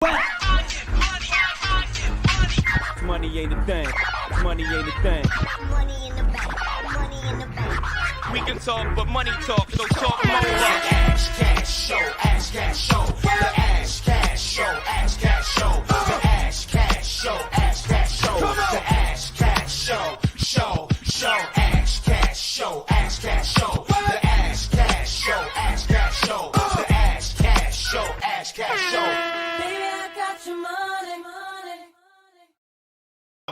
Money ain't a thing. Money ain't a thing. Money in the bank. Money in the bank. We can talk, but money talk, so talk more. Ash cash show, ash cash show, the ash cash show, ash cash show, the ash cash show, ash cash show, the ash cash show, ash cash show, ash cash show, the ash cash show, ash cash show, the ash cash show, ash cash show. Baby, I got your money.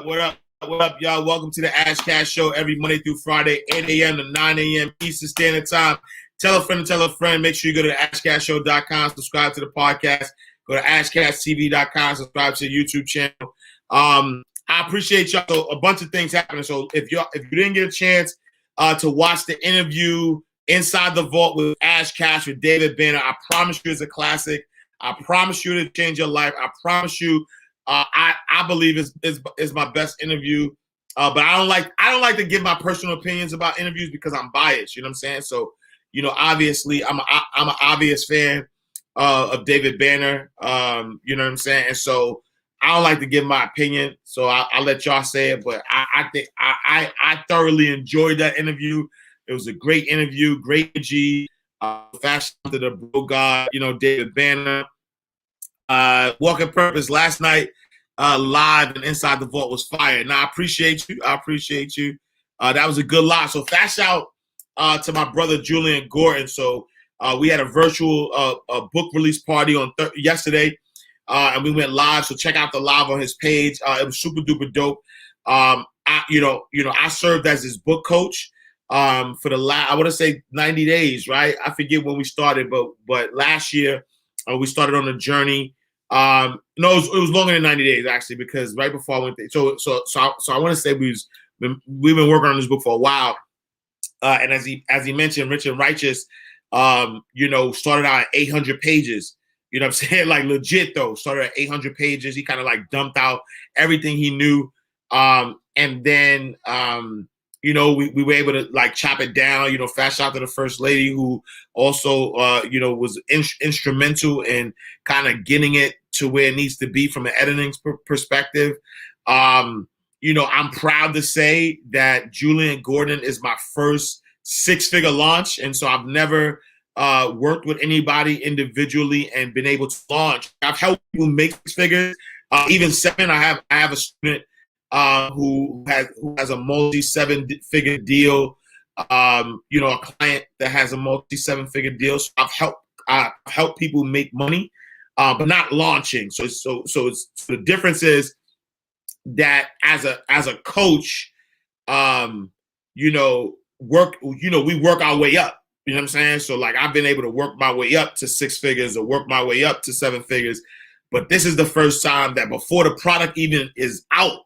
What up? What up, y'all? Welcome to the Ash Cash Show every Monday through Friday, 8 a.m. to 9 a.m. Eastern Standard Time. Tell a friend to tell a friend. Make sure you go to ashcashshow.com, subscribe to the podcast. Go to ashcashtv.com, subscribe to the YouTube channel. I appreciate y'all. So a bunch of things happening. So if you didn't get a chance to watch the interview Inside the Vault with Ash Cash with David Banner, I promise you it's a classic. I promise you it'll change your life. I promise you. I believe is my best interview, but I don't like to give my personal opinions about interviews because I'm biased. You know what I'm saying? So, obviously I'm an obvious fan of David Banner. You know what I'm saying? And so I don't like to give my opinion. So I'll let y'all say it. But I think I thoroughly enjoyed that interview. It was a great interview, great energy. Fashion to the bro god, David Banner. Walking Purpose last night live and Inside the Vault was fire. Now I appreciate you. That was a good live. So fast shout to my brother Julian Gordon. So we had a virtual book release party on yesterday, and we went live. So check out the live on his page. It was super duper dope. I served as his book coach for the I want to say 90 days, right? I forget when we started, but last year we started on a journey. No, it was longer than 90 days actually, because right before I went there. So I want to say we've been working on this book for a while. And as he mentioned, Rich and Righteous, started out at 800 pages. You know what I'm saying? Like legit though, started at 800 pages. He kind of like dumped out everything he knew. And then we were able to like chop it down, fast shout to the first lady who also, was instrumental in kind of getting it to where it needs to be from an editing perspective. I'm proud to say that Julian Gordon is my first six-figure launch. And so I've never worked with anybody individually and been able to launch. I've helped people make six figures, even seven. I have a student who has a multi-7-figure deal, a client that has a multi-7-figure deal. So I've helped people make money, but not launching. So the difference is that as a coach, we work our way up. You know what I'm saying? So like I've been able to work my way up to six figures or work my way up to seven figures. But this is the first time that before the product even is out,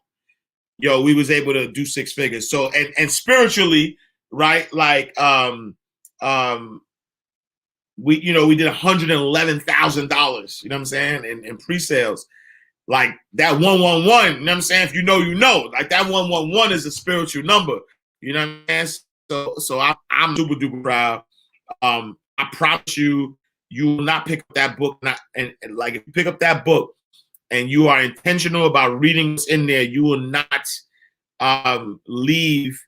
we was able to do six figures. So, and spiritually, right? Like, we did $111,000, you know what I'm saying? In pre-sales, like that 111, you know what I'm saying? If you know, like that 111 is a spiritual number, you know what I'm saying? So I'm super duper proud. I promise you will not pick up that book. And like, if you pick up that book, and you are intentional about reading what's in there, you will not leave,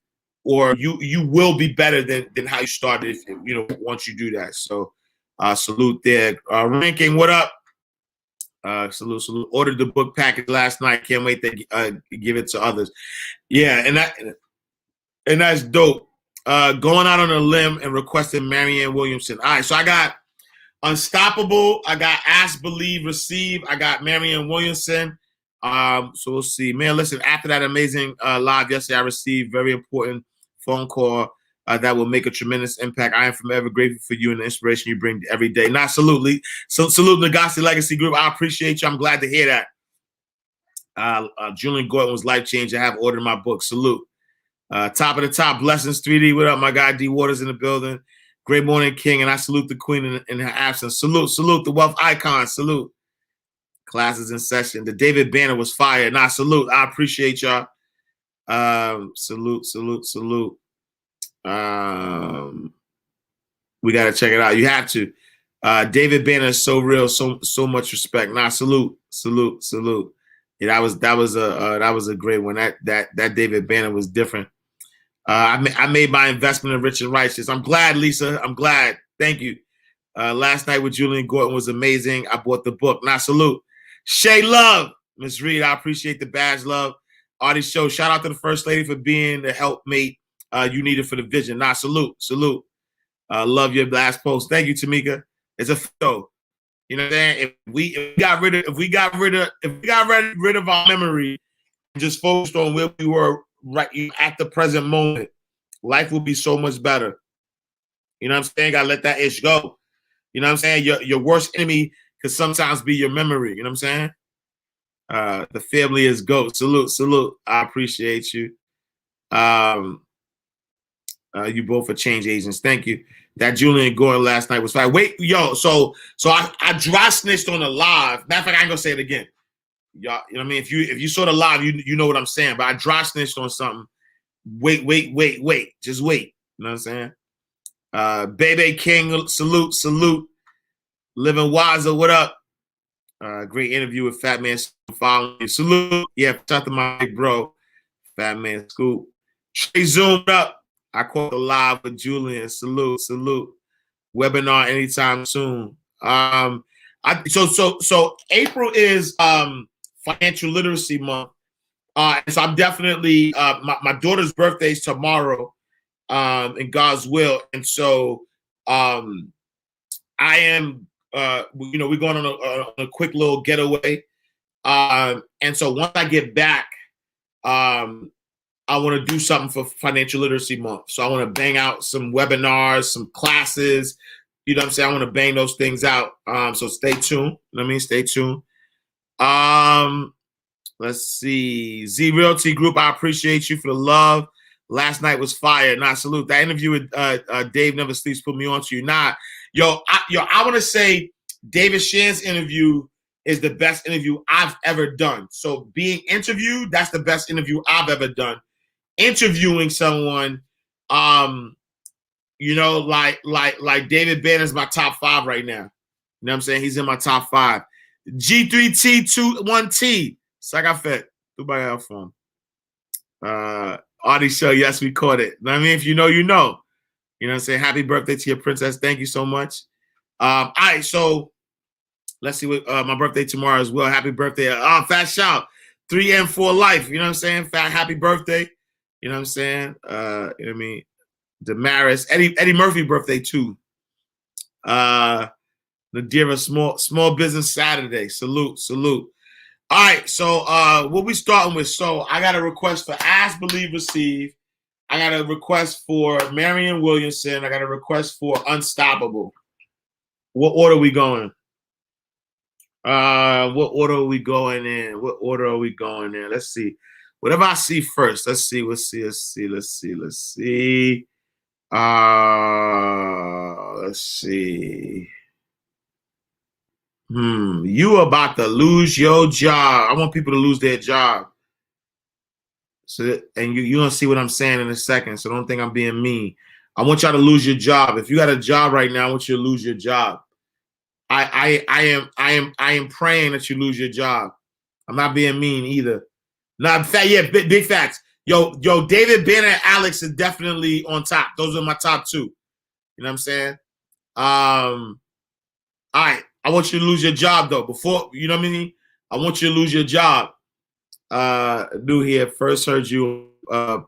or you will be better than how you started, once you do that. So salute there. Ranking, what up? Salute. Ordered the book package last night. Can't wait to give it to others. Yeah, and that's dope. Going out on a limb and requesting Marianne Williamson. All right, so I got Unstoppable. I got Ask, Believe, Receive. I got Marianne Williamson. So we'll see. Man, listen, after that amazing live yesterday, I received very important phone call that will make a tremendous impact. I am forever grateful for you and the inspiration you bring every day. Now, salute Nagasi Legacy Group. I appreciate you. I'm glad to hear that. Julian Gordon was life-changing. I have ordered my book. Salute. Top of the top, Blessings 3D. What up, my guy? D Waters in the building. Great morning, King, and I salute the Queen in her absence. Salute the wealth icon. Salute. Classes in session. The David Banner was fire. Nah, salute. I appreciate y'all. Salute. We got to check it out. You have to. David Banner is so real, so much respect. Nah, salute. Yeah, that was a great one. That David Banner was different. I made my investment in Rich and Righteous. I'm glad, Lisa. I'm glad. Thank you. Last night with Julian Gordon was amazing. I bought the book. Nah, salute. Shay Love, Miss Reed, I appreciate the badge, love. Artie Show, shout out to the First Lady for being the helpmate you needed for the vision. Nah, salute. Love your last post. Thank you, Tamika. It's a photo. You know what I'm saying? If we got rid of our memory and just focused on where we were right at the present moment, life will be so much better. You know what I'm saying? Gotta let that ish go. You know what I'm saying? Your worst enemy could sometimes be your memory. You know what I'm saying? The family is GOAT. Salute. I appreciate you. You both are change agents. Thank you. That Julian Gordon last night was fine. Wait, yo, so I dry snitched on the live. Matter of fact, I ain't gonna say it again. Y'all, you know what I mean? If you saw the live, you know what I'm saying. But I dry snitched on something. Wait. Just wait. You know what I'm saying? Bebe King, salute. Living Wiser, what up? Great interview with Fat Man following you. Salute. Yeah, shout out to my big bro, Fat Man Scoop. Trey zoomed up. I caught the live with Julian. Salute. Webinar anytime soon. So April is financial literacy month. And so I'm definitely my daughter's birthday is tomorrow, in God's will. And so I am we're going on a quick little getaway. And so once I get back, I want to do something for Financial Literacy Month. So I want to bang out some webinars, some classes. You know what I'm saying? I want to bang those things out. So stay tuned. You know what I mean? Stay tuned. Let's see. Z Realty Group, I appreciate you for the love. Last night was fire. Nah, salute. That interview with Dave Never Sleeps put me on to you. Nah, I want to say David Shan's interview is the best interview I've ever done. So being interviewed, that's the best interview I've ever done. Interviewing someone, like David Banner's my top 5 right now. You know what I'm saying? He's in my top 5. G3T21T. Sagafet. Dubai phone. Artie Show, yes, we caught it. You know what I mean? If you know, you know. You know what I'm saying? Happy birthday to your princess. Thank you so much. All right, so let's see what my birthday tomorrow as well. Happy birthday. Fat shout. 3M for life. You know what I'm saying? Fat happy birthday. You know what I'm saying? You know what I mean? Damaris. Eddie Murphy birthday too. Nadira, small business Saturday. Salute. All right, so what we starting with? So I got a request for Ask, Believe, Receive. I got a request for Marion Williamson. I got a request for Unstoppable. What order are we going? What order are we going in? Let's see. Whatever I see first. Let's see. Let's see. You about to lose your job. I want people to lose their job. So, and you're gonna see what I'm saying in a second. So don't think I'm being mean. I want y'all to lose your job. If you got a job right now, I want you to lose your job. I am praying that you lose your job. I'm not being mean either. Not fat, yeah, big facts. Yo, David Banner and Alex are definitely on top. Those are my top 2. You know what I'm saying? All right. I want you to lose your job though. Before, you know what I mean? I want you to lose your job. New here. First heard you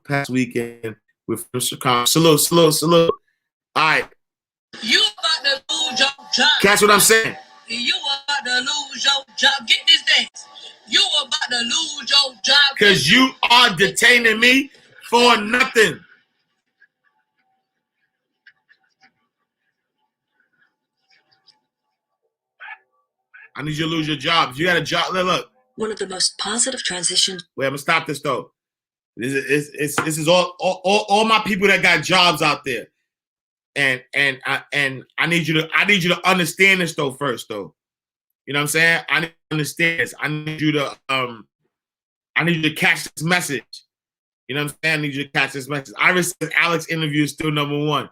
past weekend with Chicago. Salute. All right. You about to lose your job. Catch what I'm saying. You about to lose your job. Get this dance. You about to lose your job. Because you are detaining me for nothing. I need you to lose your job. If you got a job, look. One of the most positive transitions. Wait, I'm gonna stop this though. This is all my people that got jobs out there, and I need you to understand this though first though. You know what I'm saying? I need to understand this. I need you to catch this message. You know what I'm saying? I need you to catch this message. Iris says Alex interview is still number 1.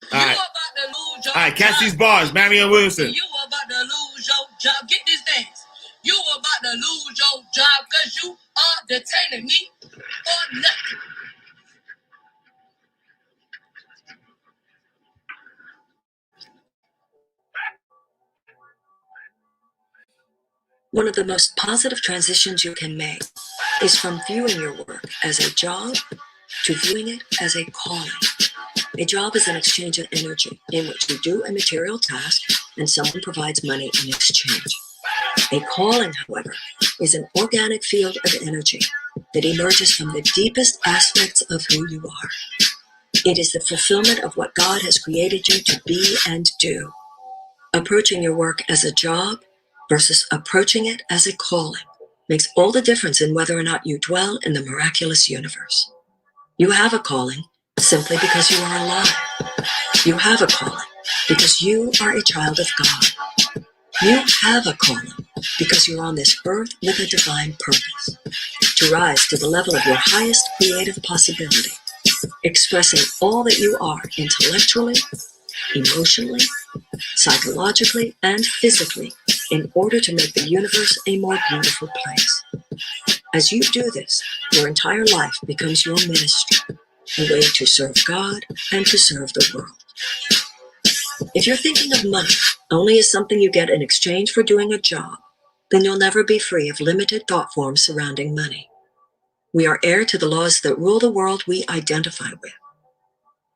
You about to lose your All right, catch job. these bars, Marion Williamson. You about to lose your job. Get this dance. You about to lose your job because you are detaining me or nothing. One of the most positive transitions you can make is from viewing your work as a job to viewing it as a calling. A job is an exchange of energy in which you do a material task and someone provides money in exchange. A calling, however, is an organic field of energy that emerges from the deepest aspects of who you are. It is the fulfillment of what God has created you to be and do. Approaching your work as a job versus approaching it as a calling makes all the difference in whether or not you dwell in the miraculous universe. You have a calling simply because you are alive. You have a calling because you are a child of God. You have a calling because you're on this earth with a divine purpose, to rise to the level of your highest creative possibility, expressing all that you are intellectually, emotionally, psychologically, and physically in order to make the universe a more beautiful place. As you do this, your entire life becomes your ministry, a way to serve God and to serve the world. If you're thinking of money only as something you get in exchange for doing a job, then you'll never be free of limited thought forms surrounding money. We are heir to the laws that rule the world we identify with.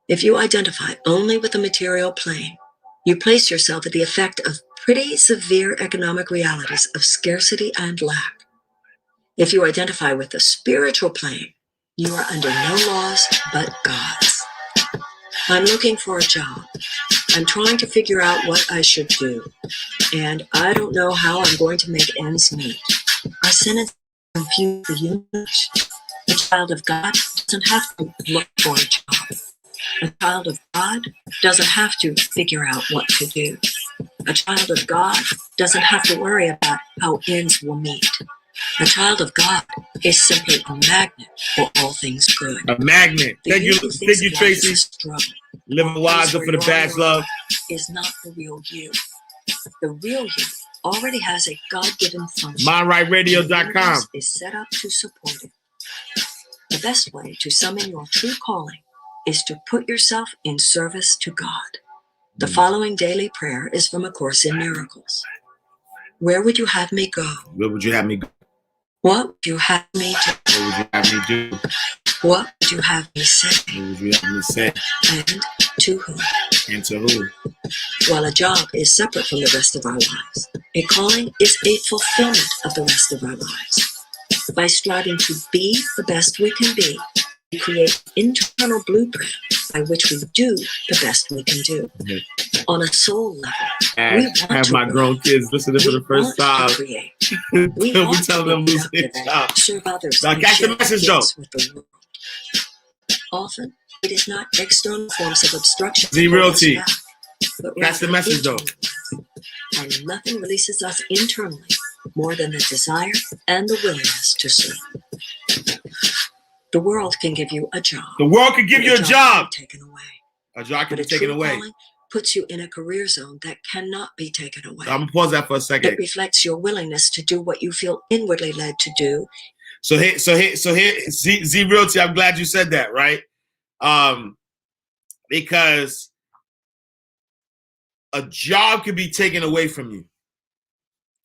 If you identify only with the material plane, you place yourself at the effect of pretty severe economic realities of scarcity and lack. If you identify with the spiritual plane, you are under no laws but God's. I'm looking for a job. I'm trying to figure out what I should do, and I don't know how I'm going to make ends meet. Our sentence confuse the universe. A child of God doesn't have to look for a job. A child of God doesn't have to figure out what to do. A child of God doesn't have to worry about how ends will meet. A child of God is simply a magnet for all things good. A magnet. The Thank you, usual things of life is Tracy. a struggle. Living wiser for the badge love. Is not the real you. The real you already has a God-given function. MindRightRadio.com. The universe is set up to support it. The best way to summon your true calling is to put yourself in service to God. The following daily prayer is from A Course in Miracles. Where would you have me go? Where would you have me go? What would you have me do? What would you have me do? What would you have me say? What would you have me say? And to whom? And to who? While a job is separate from the rest of our lives, a calling is a fulfillment of the rest of our lives. By striving to be the best we can be, we create an internal blueprint by which we do the best we can do. Mm-hmm. On a soul level, And we want have to my grow. grown kids listening for We the first want time. to create. We We want tell to them be losing their productive job. and serve others Now, and catch the share message, gifts though. with the world. Often, it is not external forms of obstruction Z that hold us Realty. back, but Catch the rather message, though. internal ones. And nothing releases us internally more than the desire and the willingness to serve. The world can give you a job. The world could give but you a job. can be taken away. A job can But be a taken true away. calling puts you in a career zone that cannot be taken away. I'm gonna pause that for a second. It reflects your willingness to do what you feel inwardly led to do. So here, Z Realty. I'm glad you said that, right? Because a job can be taken away from you,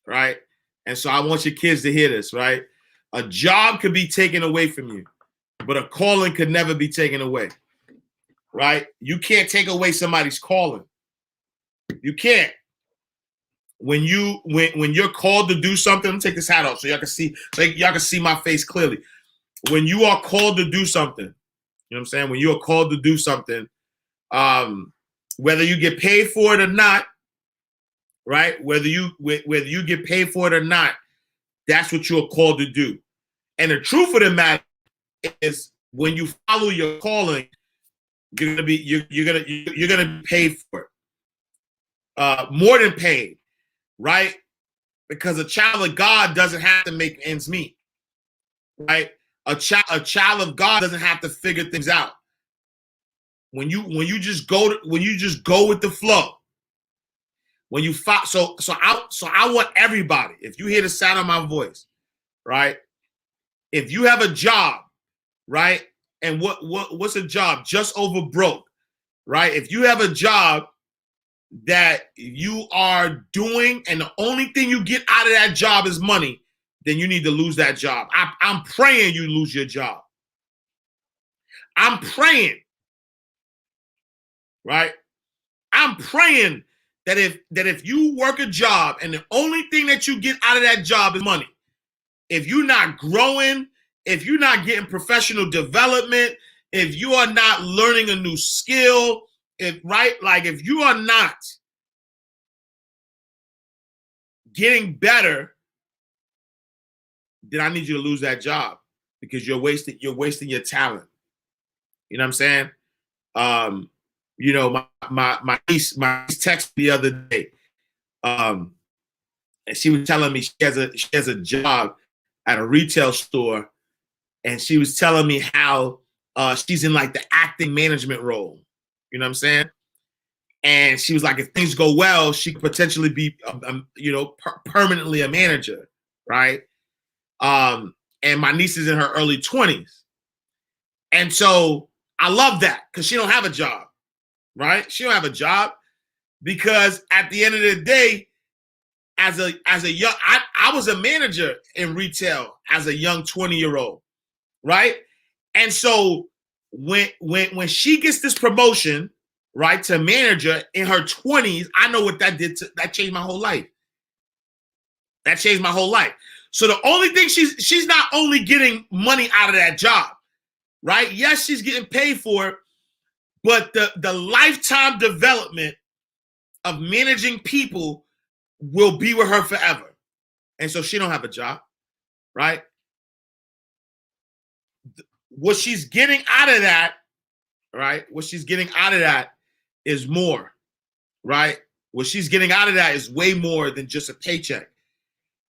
right? And so I want your kids to hear this, right? A job could be taken away from you, but a calling could never be taken away, right? You can't take away somebody's calling. You can't. When you're called to do something, let me take this hat off so y'all can see my face clearly. When you are called to do something, you know what I'm saying? When you are called to do something, whether you get paid for it or not, right? Whether you get paid for it or not, that's what you're called to do. And the truth of the matter is, when you follow your calling, you're gonna be paid for it, more than paid, right? Because a child of God doesn't have to make ends meet, right? A child of God doesn't have to figure things out. When you just go with the flow, when you so I want everybody, if you hear the sound of my voice, right? If you have a job, right? And what's a job? Just over broke, right? If you have a job that you are doing and the only thing you get out of that job is money, then you need to lose that job. I'm praying you lose your job. I'm praying, right? I'm praying that if you work a job and the only thing that you get out of that job is money, if you're not growing, if you're not getting professional development, if you are not learning a new skill, if you are not getting better, then I need you to lose that job because you're wasting your talent. You know what I'm saying? You know, my niece texted me the other day. And she was telling me she has a job at a retail store, and she was telling me how she's in like the acting management role. You know what I'm saying? And she was like, if things go well, she could potentially be, permanently a manager, right? And my niece is in her early 20s, and so I love that because she don't have a job, right? She don't have a job because at the end of the day, as a young, I was a manager in retail as a young 20-year-old, right? And so when she gets this promotion, right, to manager in her 20s, I know what that did. That changed my whole life. That changed my whole life. So the only thing she's not only getting money out of that job, right? Yes, she's getting paid for it, but the lifetime development of managing people will be with her forever. And so she don't have a job, right? What she's getting out of that, right? What she's getting out of that is more, right? What she's getting out of that is way more than just a paycheck.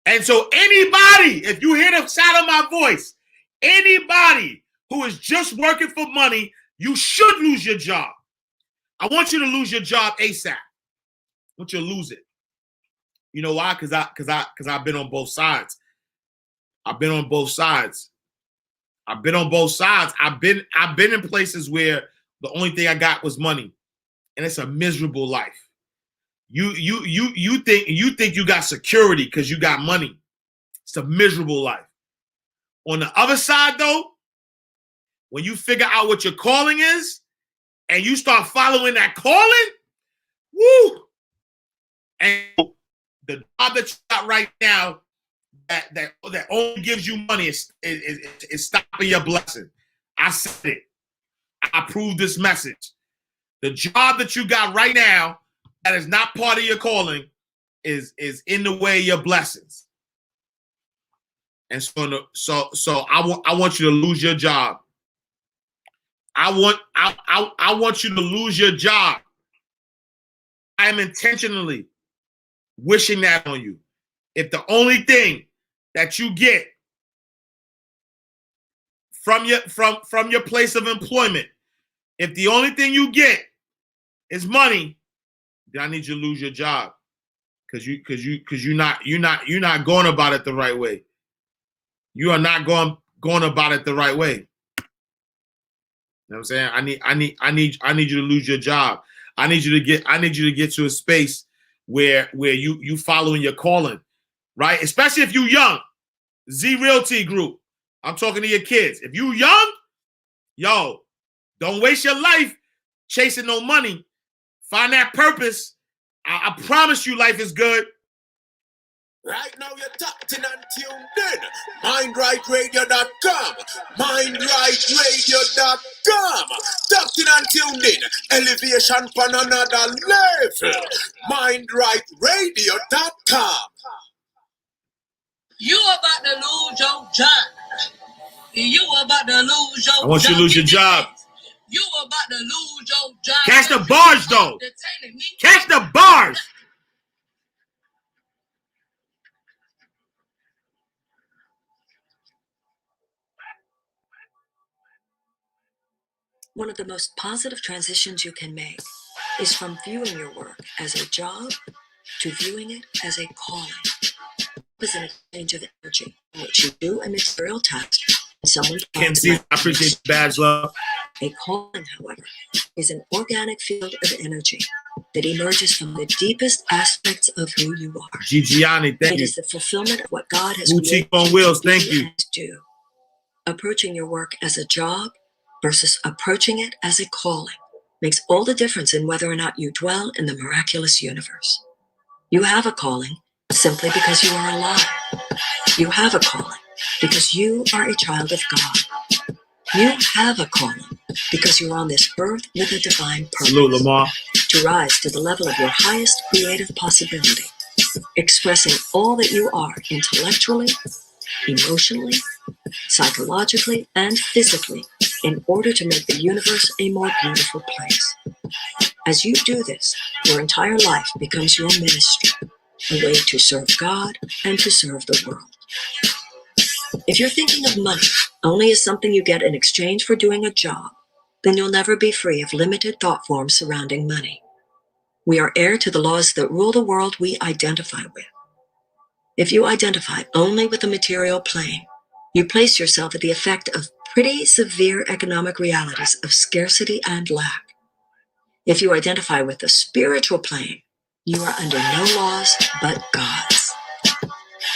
And so anybody, if you hear the sound of my voice, anybody who is just working for money, you should lose your job. I want you to lose your job ASAP. I want you to lose it. You know why? Because I've been on both sides. I've been on both sides. I've been in places where the only thing I got was money, and it's a miserable life. You think you got security because you got money. It's a miserable life. On the other side, though, when you figure out what your calling is and you start following that calling, woo! And the job that you got right now that only gives you money is stopping your blessing. I said it. I proved this message. The job that you got right now that is not part of your calling is in the way of your blessings. And so I want you to lose your job. I want you to lose your job. I am intentionally wishing that on you. If the only thing that you get from your place of employment, if the only thing you get is money, then I need you to lose your job because you're not going about it the right way. You are not going about it the right way. You know what I'm saying? I need you to lose your job. I need you to get to a space where you following your calling, right? Especially if you young. Z Realty Group. I'm talking to your kids. If you young, yo, don't waste your life chasing no money. Find that purpose. I promise you life is good. Right now you're tapped in and tuned in. MindRightRadio.com. MindRightRadio.com. Tapped in and tuned in. Elevation on another level. MindRightRadio.com. You about to lose your job. You about to lose your job. I want you to lose your job. You about to lose your job. Catch the bars, though. Catch the bars. One of the most positive transitions you can make is from viewing your work as a job to viewing it as a calling. Is an exchange of energy in which you do a material task and someone Can't see. I appreciate the badge, love. A calling, however, is an organic field of energy that emerges from the deepest aspects of who you are. Gigiani, thank It you. is the fulfillment of what God has Boutique created on Wheels, you to thank be you. and do. Approaching your work as a job versus approaching it as a calling makes all the difference in whether or not you dwell in the miraculous universe. You have a calling simply because you are alive. You have a calling because you are a child of God. You have a calling because you're on this earth with a divine purpose. Salute, Lamar. To rise to the level of your highest creative possibility, expressing all that you are intellectually, emotionally, psychologically, and physically in order to make the universe a more beautiful place. As you do this, your entire life becomes your ministry, a way to serve God and to serve the world. If you're thinking of money only as something you get in exchange for doing a job, then you'll never be free of limited thought forms surrounding money. We are heir to the laws that rule the world we identify with. If you identify only with the material plane, you place yourself at the effect of pretty severe economic realities of scarcity and lack. If you identify with the spiritual plane, you are under no laws but God's.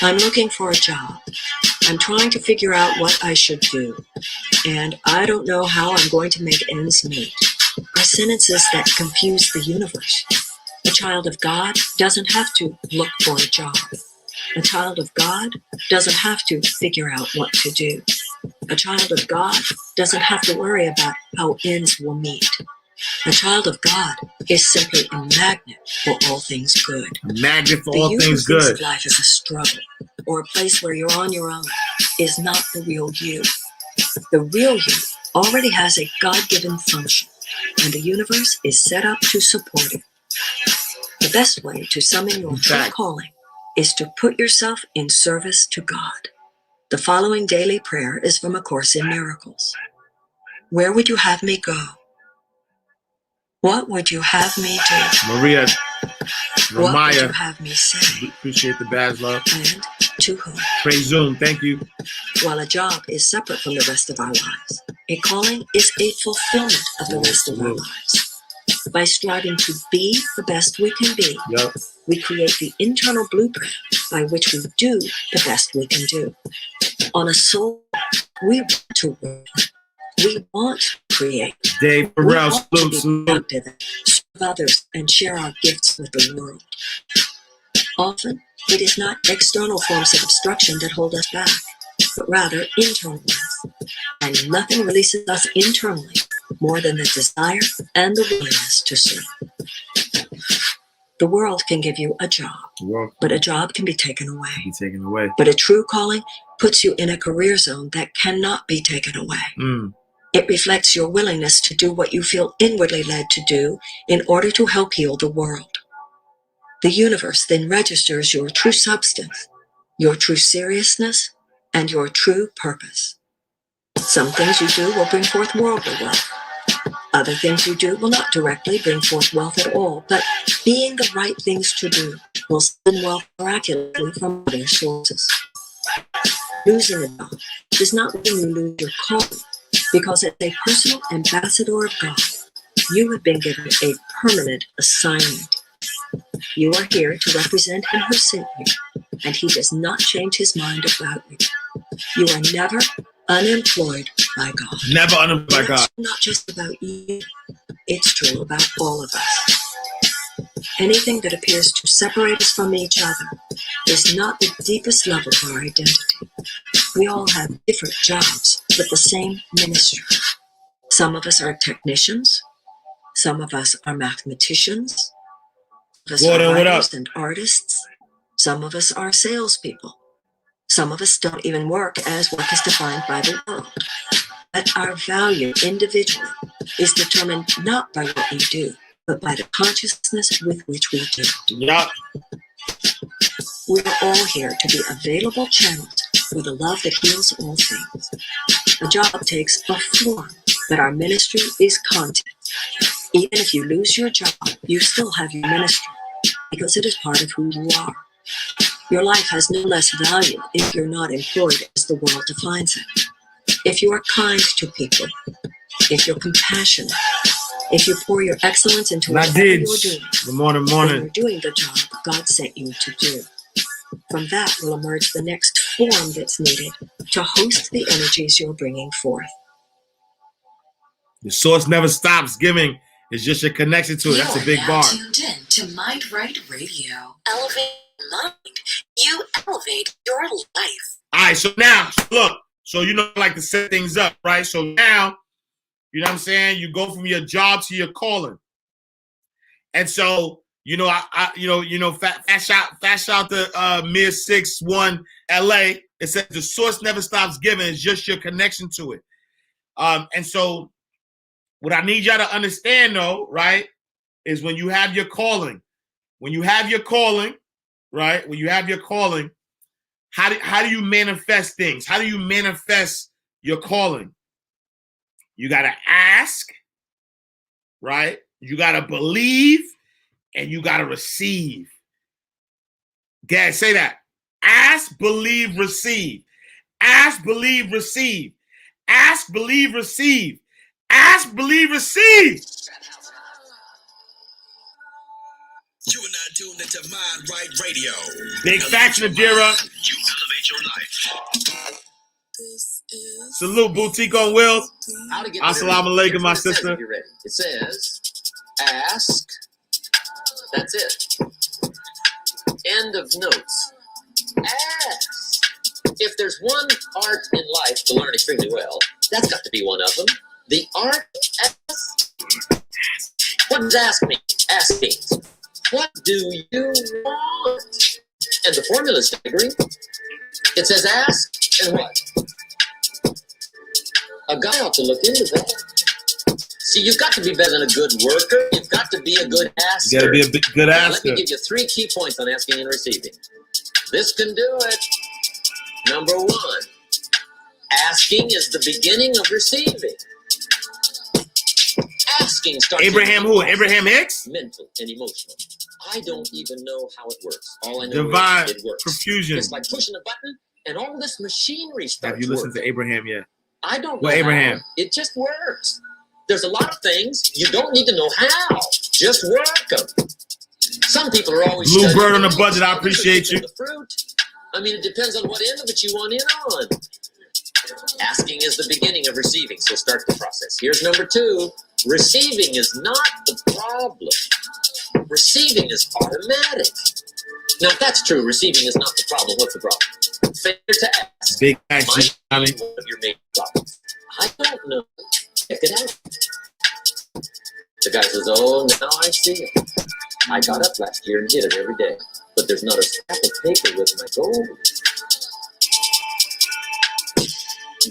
I'm looking for a job. I'm trying to figure out what I should do, and I don't know how I'm going to make ends meet, are sentences that confuse the universe. A child of God doesn't have to look for a job. A child of God doesn't have to figure out what to do. A child of God doesn't have to worry about how ends will meet. A child of God is simply a magnet for all things good. A magnet for The all you things who thinks good. of life as a struggle or a place where you're on your own is not the real you. The real you already has a God-given function, and the universe is set up to support it. The best way to summon your true calling is to put yourself in service to God. The following daily prayer is from A Course in Miracles. Where would you have me go? What would you have me do? Maria, What would you Ramaya, have me say? appreciate the badge, love. And to whom? Praise Zoom, thank you. While a job is separate from the rest of our lives, a calling is a fulfillment of the rest of our lives. By striving to be the best we can be, Yep. we create the internal blueprint by which we do the best we can do. On a soul, we want to work. We want to create. Dave We Burrell, want to salute, be salute. productive, serve others, and share our gifts with the world. Often, it is not external forms of obstruction that hold us back, but rather internal ones. And nothing releases us internally more than the desire and the willingness to serve. The world can give you a job, Well, but a job can be taken away. be taken away. But a true calling puts you in a career zone that cannot be taken away. It reflects your willingness to do what you feel inwardly led to do in order to help heal the world. The universe then registers your true substance, your true seriousness, and your true purpose. Some things you do will bring forth worldly wealth. Other things you do will not directly bring forth wealth at all, but being the right things to do will send wealth miraculously from other sources. Losing a job does not mean you lose your calling, because as a personal ambassador of God, you have been given a permanent assignment. You are here to represent Him who sent you, and He does not change His mind about you. You are never unemployed by God. Never unemployed by God. It's not just about you. It's true about all of us. Anything that appears to separate us from each other is not the deepest level of our identity. We all have different jobs, but the same ministry. Some of us are technicians. Some of us are mathematicians. Some of us Gordon, are what writers up? and artists. Some of us are salespeople. Some of us don't even work as work is defined by the world. But our value individually is determined not by what we do, but by the consciousness with which we do. Yup. We are all here to be available channels for the love that heals all things. A job takes a form, but our ministry is content. Even if you lose your job, you still have your ministry. because it is part of who you are. Your life has no less value if you're not employed as the world defines it. If you are kind to people, if you're compassionate, if you pour your excellence into whatever you're doing, Good morning, then morning. you're doing the job God sent you to do. From that will emerge the next form that's needed to host the energies you're bringing forth. The source never stops giving. It's just your connection to it. That's a big bar. Tuned in to Mind Right Radio. Elevate your mind. You elevate your life. All right, so now, look. So you know, I like to set things up, right? So now, you know what I'm saying? You go from your job to your calling. And so, you know, fast shout to Mir 61 LA. It says the source never stops giving. It's just your connection to it. And so what I need y'all to understand, though, right, is when you have your calling, right, how do you manifest things? How do you manifest your calling? You got to ask, right? You got to believe, and you got to receive. Guys, say that. Ask, believe, receive. Ask, believe, receive. Ask, believe, receive. Ask, believe, receive. You are not tuned into Mind Right Radio. Big facts, Nadira. You elevate your life. Salute, Boutique on Wheels. Assalamu alaikum, my sister. It says, ask. That's it. End of notes. Ask. If there's one art in life to learn extremely well, that's got to be one of them. The art of ask. What does ask mean? Ask means, what do you want? And the formula is staggering. It says ask and what? A guy ought to look into that. See, you've got to be better than a good worker. You've got to be a good asker. You got to be a good Now, asker. let me give you 3 key points on asking and receiving. This can do it. Number 1, asking is the beginning of receiving. Asking starts Abraham who? Abraham Hicks? mental and emotional. I don't even know how it works. All I know Divine is it works. profusion. It's like pushing a button and all this machinery starts Have you listened working. to Abraham yet? I don't Well, know Abraham. how. It just works. There's a lot of things you don't need to know how. Just work them. Some people are always Blue studying Bird on the fruits. budget, I Others are appreciate picking you. The fruit. I mean, it depends on what end of it you want in on. Asking is the beginning of receiving, so start the process. Here's number 2. Receiving is not the problem. Receiving is automatic. Now, if that's true, receiving is not the problem. What's the problem? Failure to ask Big might facts, Johnny. be one of your main problems. I don't know. Check it out. The guy says, oh, now I see it. I got up last year and did it every day, but there's not a scrap of paper with my goal.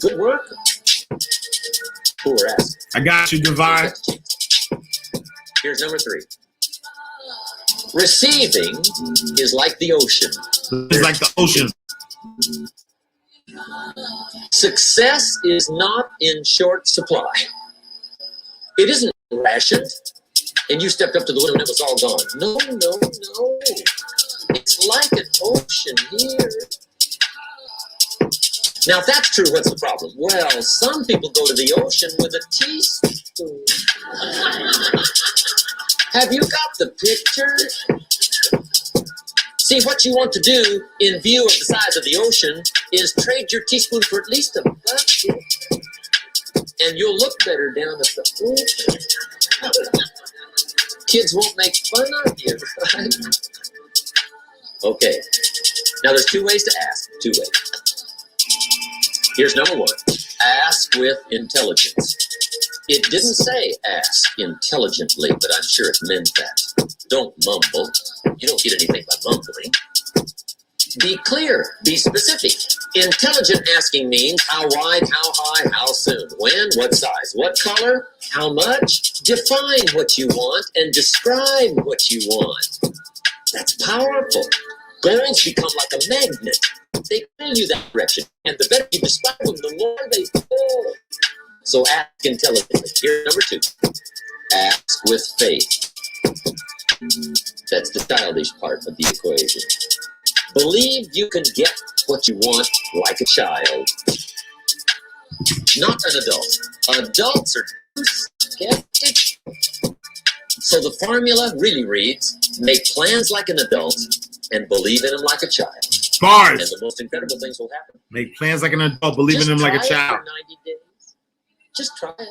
Good work. Poor ask. I got you, Divine. Here's number 3. Receiving is like the ocean. It's like the ocean. Success is not in short supply. It isn't rationed, and you stepped up to the window and it was all gone. No, no, no. It's like an ocean here. Now, if that's true, what's the problem? Well, some people go to the ocean with a teaspoon. Have you got the picture? See, what you want to do in view of the size of the ocean is trade your teaspoon for at least a bucket. And you'll look better down at the ocean. Kids won't make fun of you, right? Okay. Now, there's 2 ways to ask. 2 ways. Here's number 1. Ask with intelligence. It didn't say ask intelligently, but I'm sure it meant that. Don't mumble. You don't get anything by mumbling. Be clear. Be specific. Intelligent asking means how wide, how high, how soon, when, what size, what color, how much. Define what you want and describe what you want. That's powerful. Goals become like a magnet. They pull you that direction, and the better you describe them, the more they pull. So ask intelligently. Here's number 2. Ask with faith. That's the childish part of the equation. Believe you can get what you want like a child. Not an adult. Adults are too skeptic. So the formula really reads, make plans like an adult and believe in them like a child. Bars. And the most incredible things will happen. Make plans like an adult, believe in them like a Just try child. it for 90 days. Just try it.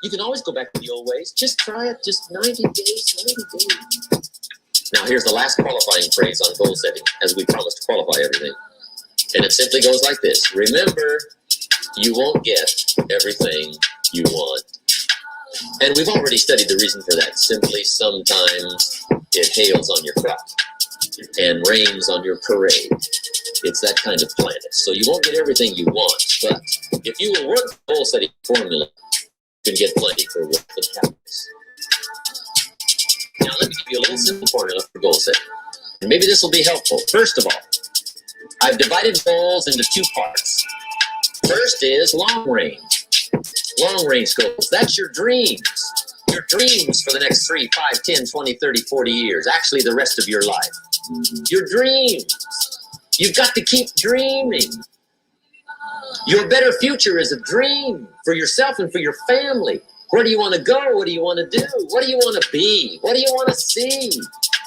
You can always go back to the old ways. Just try it. Just 90 days, 90 days. Now here's the last qualifying phrase on goal setting, as we promised to qualify everything. And it simply goes like this. Remember, you won't get everything you want. And we've already studied the reason for that. Simply, sometimes it hails on your crop and rains on your parade. It's that kind of planet. So you won't get everything you want, but if you will work the goal setting formula, you can get plenty for work and happiness. Now let me give you a little simple formula for goal setting. And maybe this will be helpful. First of all, I've divided goals into two parts. First is long range. Long range goals. That's your dreams. Your dreams for the next 3, 5, 10, 20, 30, 40 years. Actually, the rest of your life. Your dreams. You've got to keep dreaming. Your better future is a dream for yourself and for your family. Where do you want to go? What do you want to do? What do you want to be? What do you want to see?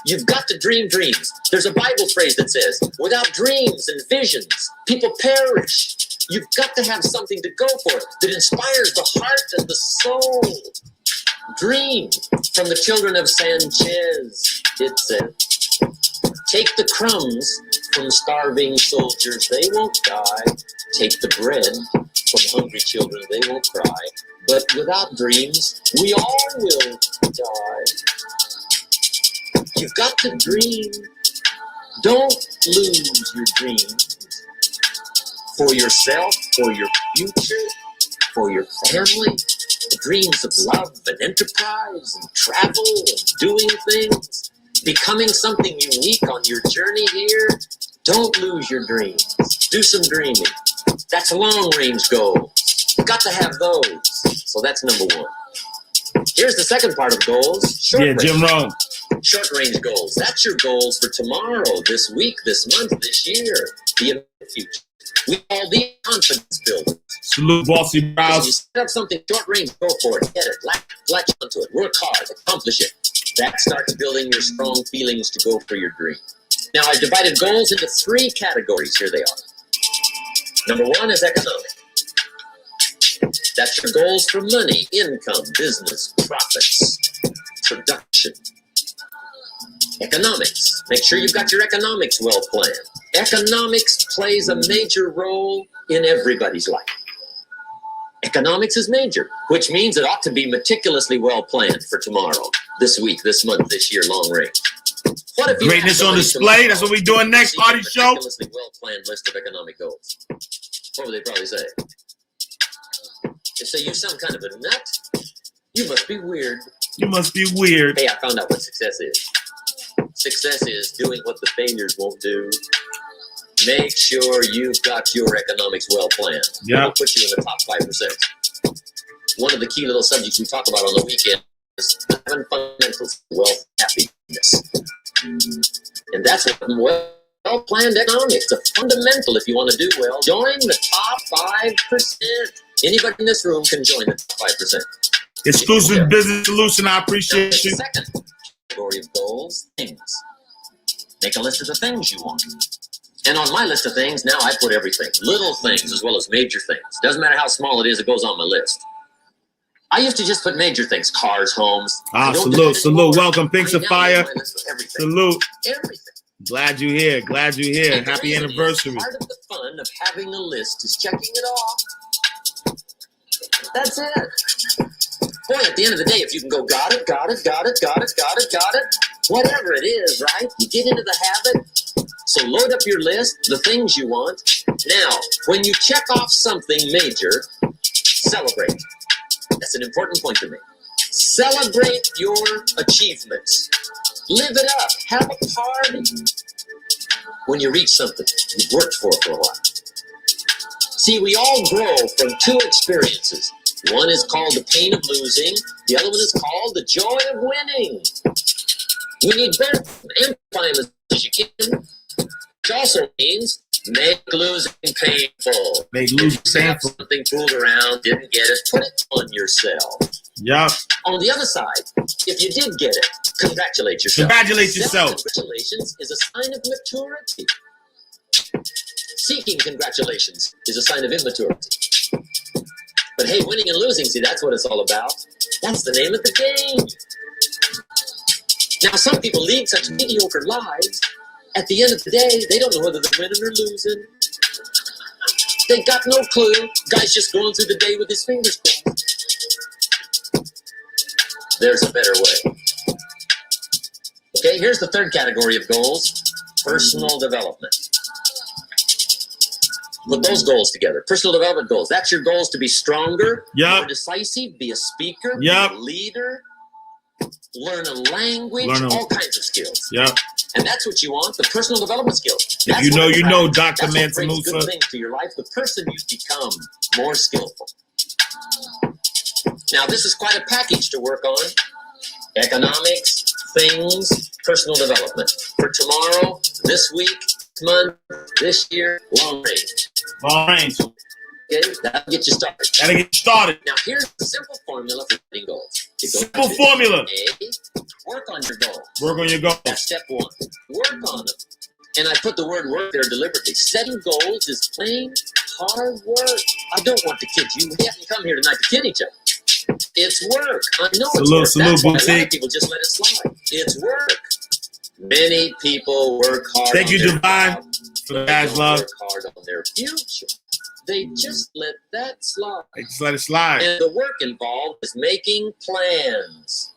You've got to dream dreams. There's a Bible phrase that says, without dreams and visions, people perish. You've got to have something to go for that inspires the heart and the soul. Dream from the children of Sanchez. It said, take the crumbs from starving soldiers, they won't die. Take the bread from hungry children, they won't cry. But without dreams, we all will die. You've got to dream. Don't lose your dreams. For yourself, for your future, for your family, the dreams of love and enterprise and travel and doing things, becoming something unique on your journey here. Don't lose your dreams. Do some dreaming. That's a long-range goal. You've got to have those. So that's number one. Here's the second part of goals. Jim Rohn. Short-range goals. That's your goals for tomorrow, this week, this month, this year, the immediate future. We call these confidence builders. Salute, Bossy You Browse. set up something short-range, go for it, get it, latch onto it, work hard, accomplish it. That starts building your strong feelings to go for your dream. Now, I've divided goals into 3 categories. Here they are. Number 1 is economic. That's your goals for money, income, business, profits, production. Economics. Make sure you've got your economics well planned. Economics plays a major role in everybody's life. Economics is major, which means it ought to be meticulously well planned for tomorrow, this week, this month, this year, long range. What if you Greatness asked on somebody display. tomorrow That's what we doing next, to see a Artie Show. meticulously well-planned list of economic goals? What would they probably say? They'd say, you sound kind of a nut. You must be weird. You must be weird. Hey, I found out what success is. Success is doing what the failures won't do. Make sure you've got your economics well planned. Yeah. It'll put you in the top 5%. One of the key little subjects we talk about on the weekend is 7 fundamentals of wealth and happiness. And that's what well-planned economics. It's a fundamental if you want to do well. Join the top 5%. Anybody in this room can join the top 5%. Exclusive business solution. I appreciate The you. second category of goals, things. Make a list of the things you want. And on my list of things, now I put everything. Little things as well as major things. Doesn't matter how small it is, it goes on my list. I used to just put major things, cars, homes. I don't do that anymore. Welcome, Pinks I of now Fire. make my list of everything. Salute. Everything. Glad you're here. Glad you're here. And the Happy reason is anniversary. Part of the fun of having a list is checking it off. That's it. Boy, at the end of the day, if you can go, got it, whatever it is, right? You get into the habit. So load up your list, the things you want. Now, when you check off something major, celebrate. That's an important point to me. Celebrate your achievements. Live it up. Have a party when you reach something you've worked for a while. See, we all grow from 2 experiences. One is called the pain of losing. The other one is called the joy of winning. We need both. Amplify them as much as you can. Which also means make losing painful. Make If losing you have painful. something fooled around, didn't get it, put it on yourself. Yup. On the other side, if you did get it, congratulate yourself. Congratulate yourself. Congratulations is a sign of maturity. Seeking congratulations is a sign of immaturity. But hey, winning and losing, see, that's what it's all about. That's the name of the game. Now, some people lead such mediocre lives, at the end of the day, they don't know whether they're winning or losing. They got no clue. Guy's just going through the day with his fingers crossed. There's a better way. Okay, here's the third category of goals: personal development. Put those goals together. Personal development goals. That's your goals to be stronger, Yup. more decisive, be a speaker, Yup. be a leader, learn a language, Learn a- all kinds of skills. Yup. And that's what you want, the personal development skills. If That's you know, what you know, attracts- Dr. that's what brings Mansa good Musa. things to your life. The person you become more skillful. Now, this is quite a package to work on. Economics, things, personal development. For tomorrow, this week, this month, this year, long range. Long range. Okay, that'll get you started. Gotta get started. Now, here's the simple formula for setting goals. You go Simple to formula. A, work on your goals. Work on your goals. That's step one. Work on them. And I put the word work there deliberately. Setting goals is plain hard work. I don't want to kid you. We haven't come here tonight to kid each other. It's work. I know it's work. Salute, That's why a lot boutique. of people just let it slide. It's work. Many people work hard Thank on you, their Divine, job. for the They badge don't love. work hard on their future. They just let that slide. Just let it slide. And the work involved is making plans.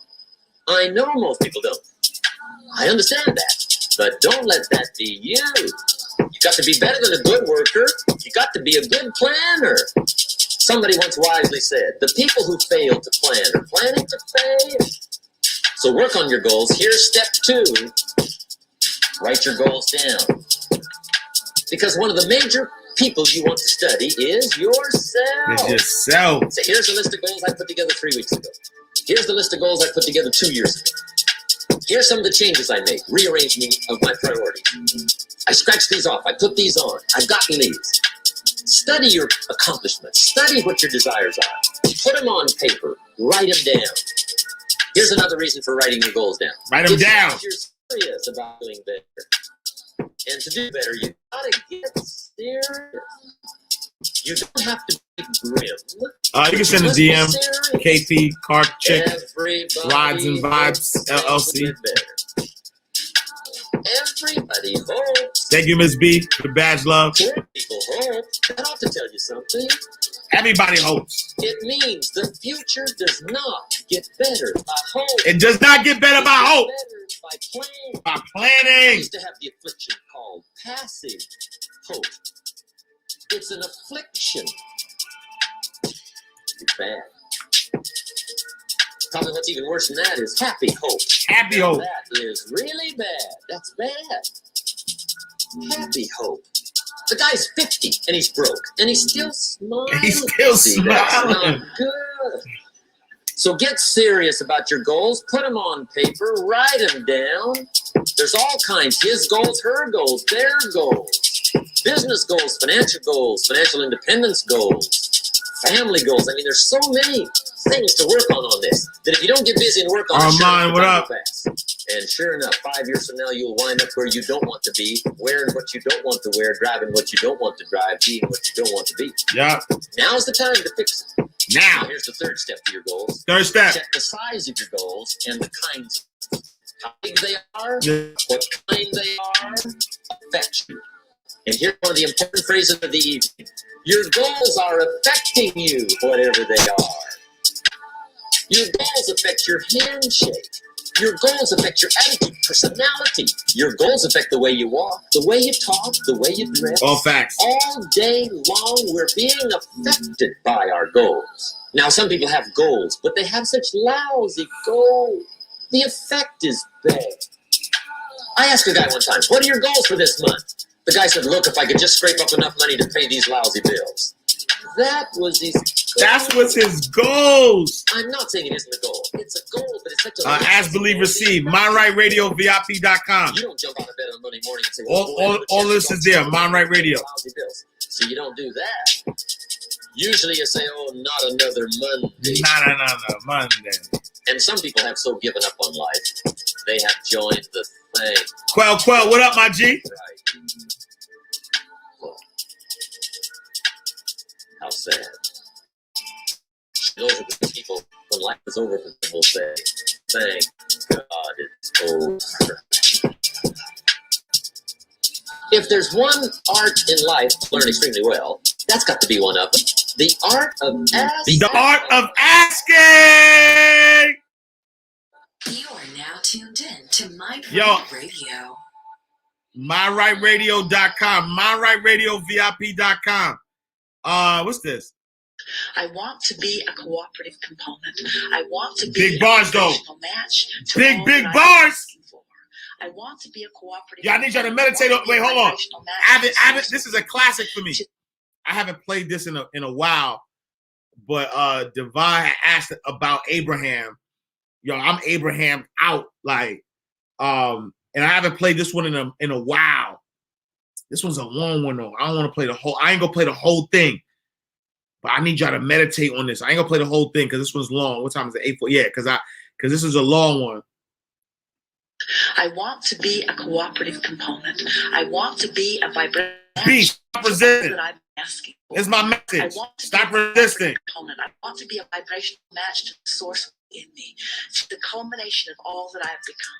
I know most people don't. I understand that. But don't let that be you. You got to be better than a good worker. You got to be a good planner. Somebody once wisely said, the people who fail to plan are planning to fail. So work on your goals. Here's step 2. Write your goals down. Because one of the major people you want to study is yourself. It's yourself. So here's a list of goals I put together 3 weeks ago. Here's the list of goals I put together 2 years ago. Here's some of the changes I made, rearranging of my priorities. I scratched these off. I put these on. I've gotten these. Study your accomplishments. Study what your desires are. Put them on paper. Write them down. Here's another reason for writing your goals down. Write them down. If you're serious about doing better. And to do better, you gotta get serious. You don't have to be grim. You can send a Just be DM. serious. KP, Car Chick. Everybody Rides and Vibes, hopes things LLC. will get better. Everybody hopes. Thank you, Miss B, for the badge love. Poor people hope. That ought to tell you something. Everybody hopes. It means the future does not get better by hope. It does not get better by hope. Better by plan. By I planning. used to have the affliction called passive hope. It's an affliction. It's bad. Probably what's even worse than that is happy hope. Happy hope. That is really bad. That's bad. Happy hope. The guy's 50 and he's broke and he's still smiling. He's still See, that's smiling. not good. So get serious about your goals. Put them on paper. Write them down. There's all kinds. His goals, her goals, their goals. Business goals, financial independence goals, family goals. I mean, there's so many things to work on this that if you don't get busy and work on it, Armand, what up? fast. And sure enough, 5 years from now, you'll wind up where you don't want to be, wearing what you don't want to wear, driving what you don't want to drive, being what you don't want to be. Yeah. Now's the time to fix it. Now. Here's the third step to your goals. Third step. Check the size of your goals and the kinds. How big they are, Yeah. what kind they are, affect you. And here's one of the important phrases of the evening. Your goals are affecting you, whatever they are. Your goals affect your handshake. Your goals affect your attitude, personality. Your goals affect the way you walk, the way you talk, the way you dress. All facts. All day long, we're being affected by our goals. Now, some people have goals, but they have such lousy goals. The effect is bad. I asked a guy one time, what are your goals for this month? The guy said, look, if I could just scrape up enough money to pay these lousy bills. That was his. That was his goals. I'm not saying it isn't a goal. It's a goal, but it's such a. Ask, believe, receive. MindRightRadioVIP.com. You don't jump out of bed on Monday morning and say, well, all this is there. Mind Right Radio. So you don't do that. Usually you say, oh, not another Monday. No, Monday. And some people have so given up on life, they have joined the thing. Quell, what up, my G? Right. Well, how sad. Those are the people, when life is over, will say, thank God it's over. If there's one art in life to learn extremely well, that's got to be one of them. The art of asking. The art of asking. You are now tuned in to My Radio. MyRightRadio.com. MyRightRadioVIP.com. What's this? I want to be a cooperative component. I want to be big bars, though. Match to big bars. I want to be a cooperative. Yeah, I need y'all to meditate on. Wait, hold on. This is a classic for me. I haven't played this in a while, but Divine asked about Abraham. Yo, I'm Abraham out, like, and I haven't played this one in a while. This one's a long one though. I don't want to play the whole. I ain't gonna play the whole thing, but I need y'all to meditate on this. I ain't gonna play the whole thing because this one's long. What time is it? 8:40. Yeah, because this is a long one. I want to be a cooperative component. I want to be a vibrant. Stop resisting. That I'm asking for. It's my message. Stop resisting. Component. I want to be a vibrational match to the source in me, to the culmination of all that I have become.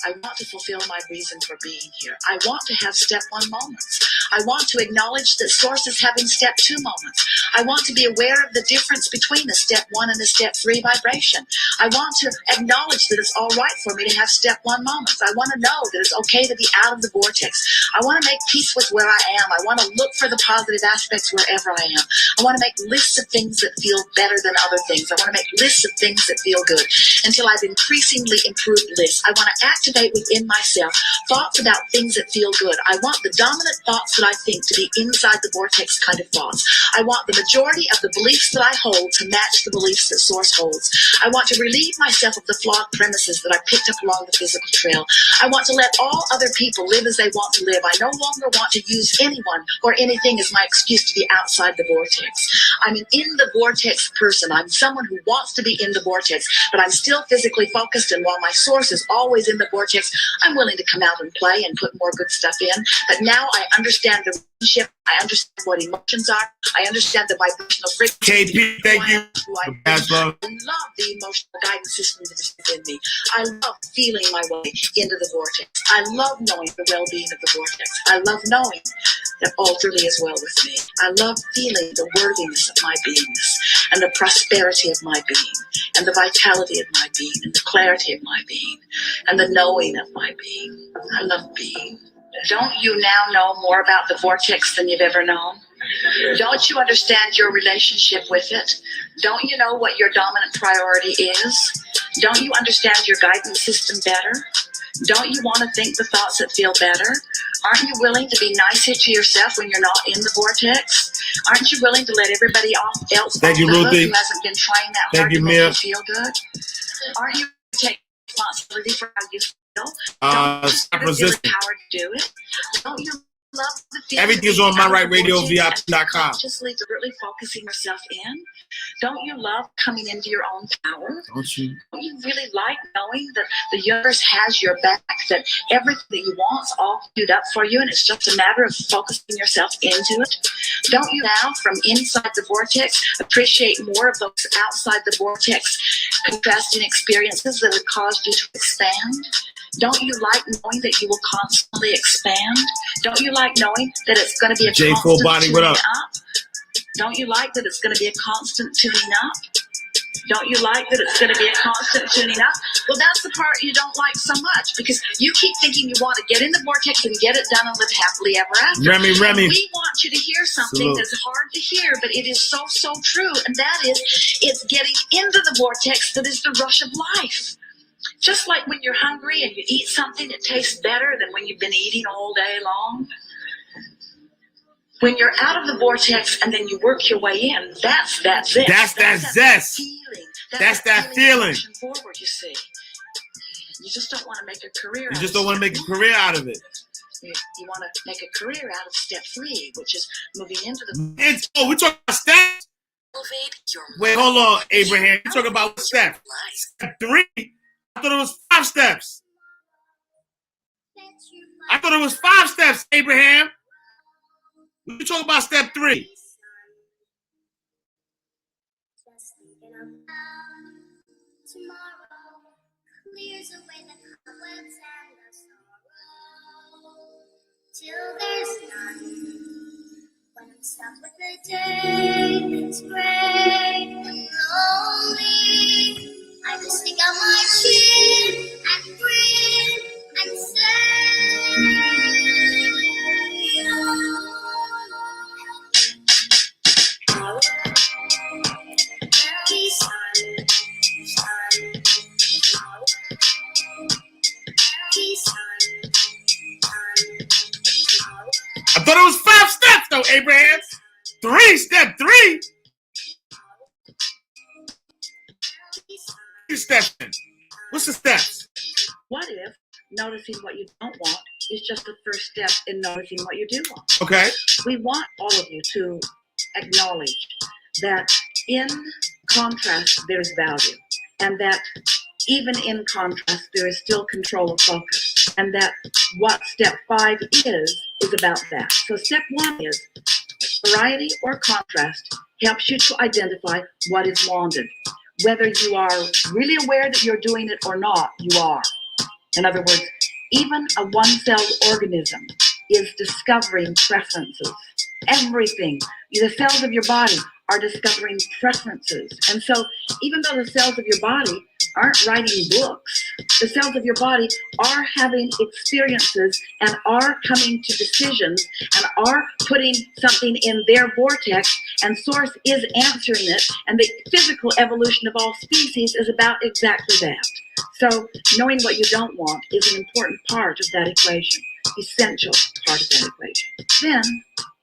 I want to fulfill my reason for being here. I want to have step 1 moments. I want to acknowledge that source is having step 2 moments. I want to be aware of the difference between a step 1 and a step 3 vibration. I want to acknowledge that it's all right for me to have step 1 moments. I want to know that it's okay to be out of the vortex. I want to make peace with where I am. I want to look for the positive aspects wherever I am. I want to make lists of things that feel better than other things. I want to make lists of things that feel good until I've increasingly improved lists. I want to activate within myself thoughts about things that feel good. I want the dominant thoughts that I think to be inside the vortex kind of thoughts. I want the majority of the beliefs that I hold to match the beliefs that source holds. I want to relieve myself of the flawed premises that I picked up along the physical trail. I want to let all other people live as they want to live. I no longer want to use anyone or anything as my excuse to be outside the vortex. I'm an in the vortex person. I'm someone who wants to be in the vortex, but I'm still physically focused, and while my source is always in the vortex, I'm willing to come out and play and put more good stuff in. But now I understand the relationship. I understand what emotions are. I understand the vibrational frequency. KP, thank you. I love the emotional guidance system that is within me. I love feeling my way into the vortex. I love knowing the well-being of the vortex. I love knowing that all truly is well with me. I love feeling the worthiness of my beingness and the prosperity of my being and the vitality of my being and the clarity of my being and the knowing of my being. I love being. Don't you now know more about the vortex than you've ever known? Don't you understand your relationship with it? Don't you know what your dominant priority is? Don't you understand your guidance system better? Don't you want to think the thoughts that feel better? Aren't you willing to be nicer to yourself when you're not in the vortex? Aren't you willing to let everybody else off the hook who hasn't been trying that hard to make you feel good? Aren't you taking responsibility for how you feel? Don't you feel the power to do it? Don't you love the feeling? Everything's on MyRightRadioVIP.com. Consciously, deliberately focusing yourself in. Don't you love coming into your own power? Don't you? Don't you really like knowing that the universe has your back, that everything that you want's all queued up for you, and it's just a matter of focusing yourself into it? Don't you now, from inside the vortex, appreciate more of those outside the vortex contrasting experiences that have caused you to expand? Don't you like knowing that you will constantly expand? Don't you like knowing that it's going to be a constant tuning up? Don't you like that it's going to be a constant tuning up? Don't you like that it's going to be a constant tuning up? Well, that's the part you don't like so much, because you keep thinking you want to get in the vortex and get it done and live happily ever after. Remy. And we want you to hear something that's hard to hear, but it is so, so true. And that is, it's getting into the vortex that is the rush of life. Just like when you're hungry and you eat something that tastes better than when you've been eating all day long. When you're out of the vortex and then you work your way in, that's that zest. That's that zest. Feeling. That's that feeling. Forward, you see. You just don't want to make a career. You just don't want to make a career out of it. You want to make a career out of step 3, which is moving into the. We're talking about steps. Elevate your Wait, hold on, Abraham. You're talking about what step? Step 3? I thought it was 5 steps. I thought it was 5 steps, Abraham. We're talking about step 3. Tomorrow clears away the cobwebs and the sorrow till there's none. When I'm stuck with the day that's gray and lonely, I just stick out my chin and grin and I thought it was 5 steps, though, Abraham. 3, step 3. 3 steps. What's the steps? What if noticing what you don't want is just the first step in noticing what you do want? Okay. We want all of you to acknowledge that in contrast, there's value, and that even in contrast, there is still control of focus, and that what step 5 is about that. So step 1 is variety or contrast helps you to identify what is wanted. Whether you are really aware that you're doing it or not, you are. In other words, even a one-celled organism is discovering preferences. Everything, the cells of your body are discovering preferences. And so even though the cells of your body aren't writing books, the cells of your body are having experiences and are coming to decisions and are putting something in their vortex, and source is answering it. And the physical evolution of all species is about exactly that. So knowing what you don't want is an important part of that equation, essential part of that equation. Then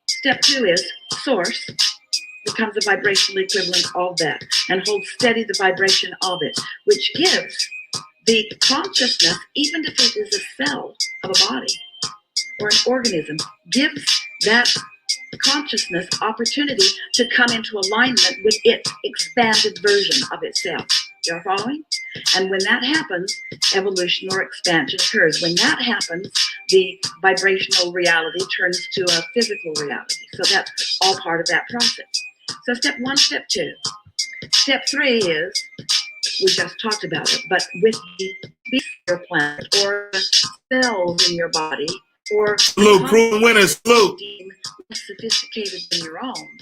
step 2 is source becomes a vibrational equivalent of that and holds steady the vibration of it, which gives the consciousness, even if it is a cell of a body or an organism, gives that consciousness opportunity to come into alignment with its expanded version of itself. You're following? And when that happens, evolution or expansion occurs. When that happens, the vibrational reality turns to a physical reality. So that's all part of that process. So step 1, step 2. Step 3 is, we just talked about it, but with the beast planet or cells in your body or Salute, proven winners, salute. less sophisticated than your own,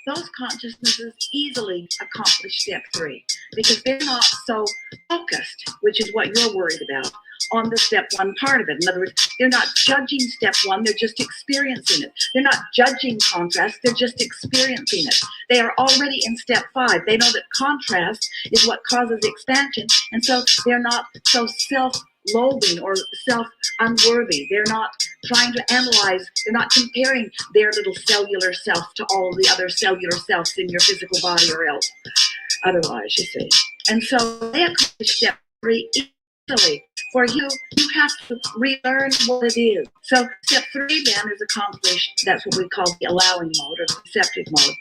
those consciousnesses easily accomplish step 3 because they're not so focused, which is what you're worried about, on the step 1 part of it. In other words, they're not judging step 1, they're just experiencing it. They're not judging contrast, they're just experiencing it. They are already in step 5. They know that contrast is what causes expansion, and so they're not so self-loathing or self-unworthy. They're not trying to analyze, they're not comparing their little cellular self to all the other cellular selves in your physical body or else otherwise, you see. And so they accomplish step 3 easily. For you have to relearn what it is. So step 3 then is accomplished. That's what we call the allowing mode or the receptive mode.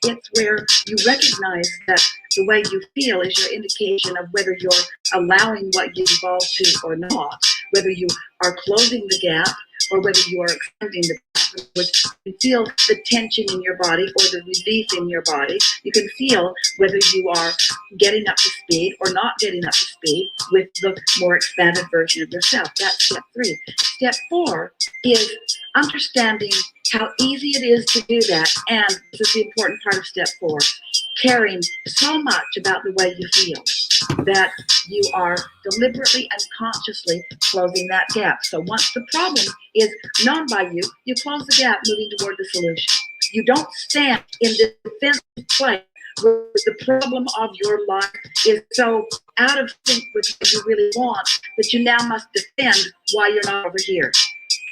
It's where you recognize that the way you feel is your indication of whether you're allowing what you evolve to or not, whether you are closing the gap or whether you are expanding the gap, which you feel the tension in your body or the relief in your body. You can feel whether you are getting up to speed or not getting up to speed with the more expanded version of yourself. That's step 3. Step 4 is understanding how easy it is to do that, and this is the important part of step 4, caring so much about the way you feel that you are deliberately and consciously closing that gap. So once the problem is known by you, you close the gap, moving toward the solution. You don't stand in the defensive place where the problem of your life is so out of sync with what you really want that you now must defend why you're not over here.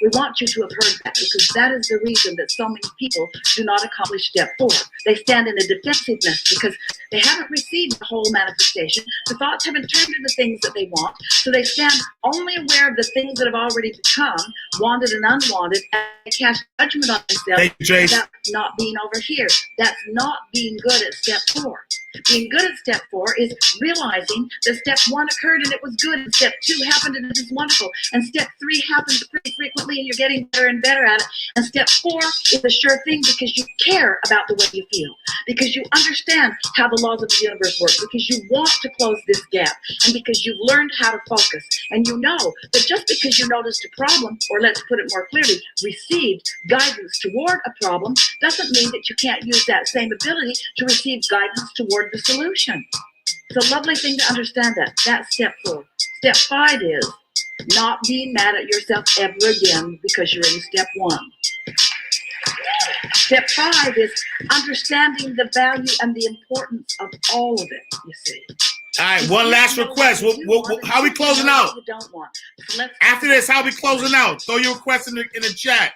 We want you to have heard that, because that is the reason that so many people do not accomplish step 4. They stand in a defensiveness because they haven't received the whole manifestation. The thoughts haven't turned into things that they want. So they stand only aware of the things that have already become, wanted and unwanted, and they cast judgment on themselves about not being over here. That's not being good at step 4. Being good at step 4 is realizing that step 1 occurred and it was good, and step 2 happened and it was wonderful, and step 3 happens pretty frequently and you're getting better and better at it, and step 4 is a sure thing because you care about the way you feel, because you understand how the laws of the universe work, because you want to close this gap, and because you've learned how to focus, and you know that just because you noticed a problem, or let's put it more clearly, received guidance toward a problem, doesn't mean that you can't use that same ability to receive guidance toward the solution. It's a lovely thing to understand that. That's step 4. Step 5 is not being mad at yourself ever again because you're in step 1. Step 5 is understanding the value and the importance of all of it, you see. All right, one last request. How we closing out? You don't want. So After this, how we closing out? Throw your request in the chat.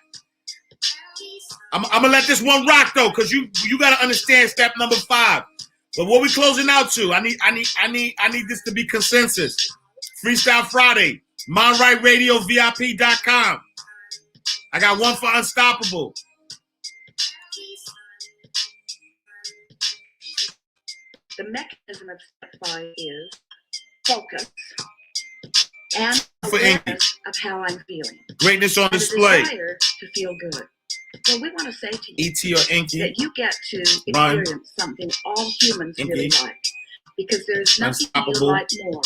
I'm gonna let this one rock though, because you gotta understand step number 5. But what we closing out to? I need this to be consensus. Freestyle Friday, MindRightRadioVIP.com. I got one for Unstoppable. The mechanism of step 5 is focus and awareness of how I'm feeling. Greatness on and display. A desire to feel good. So we want to say to you E.T. or Inky. that you get to experience something all humans really like. Because there's nothing you like more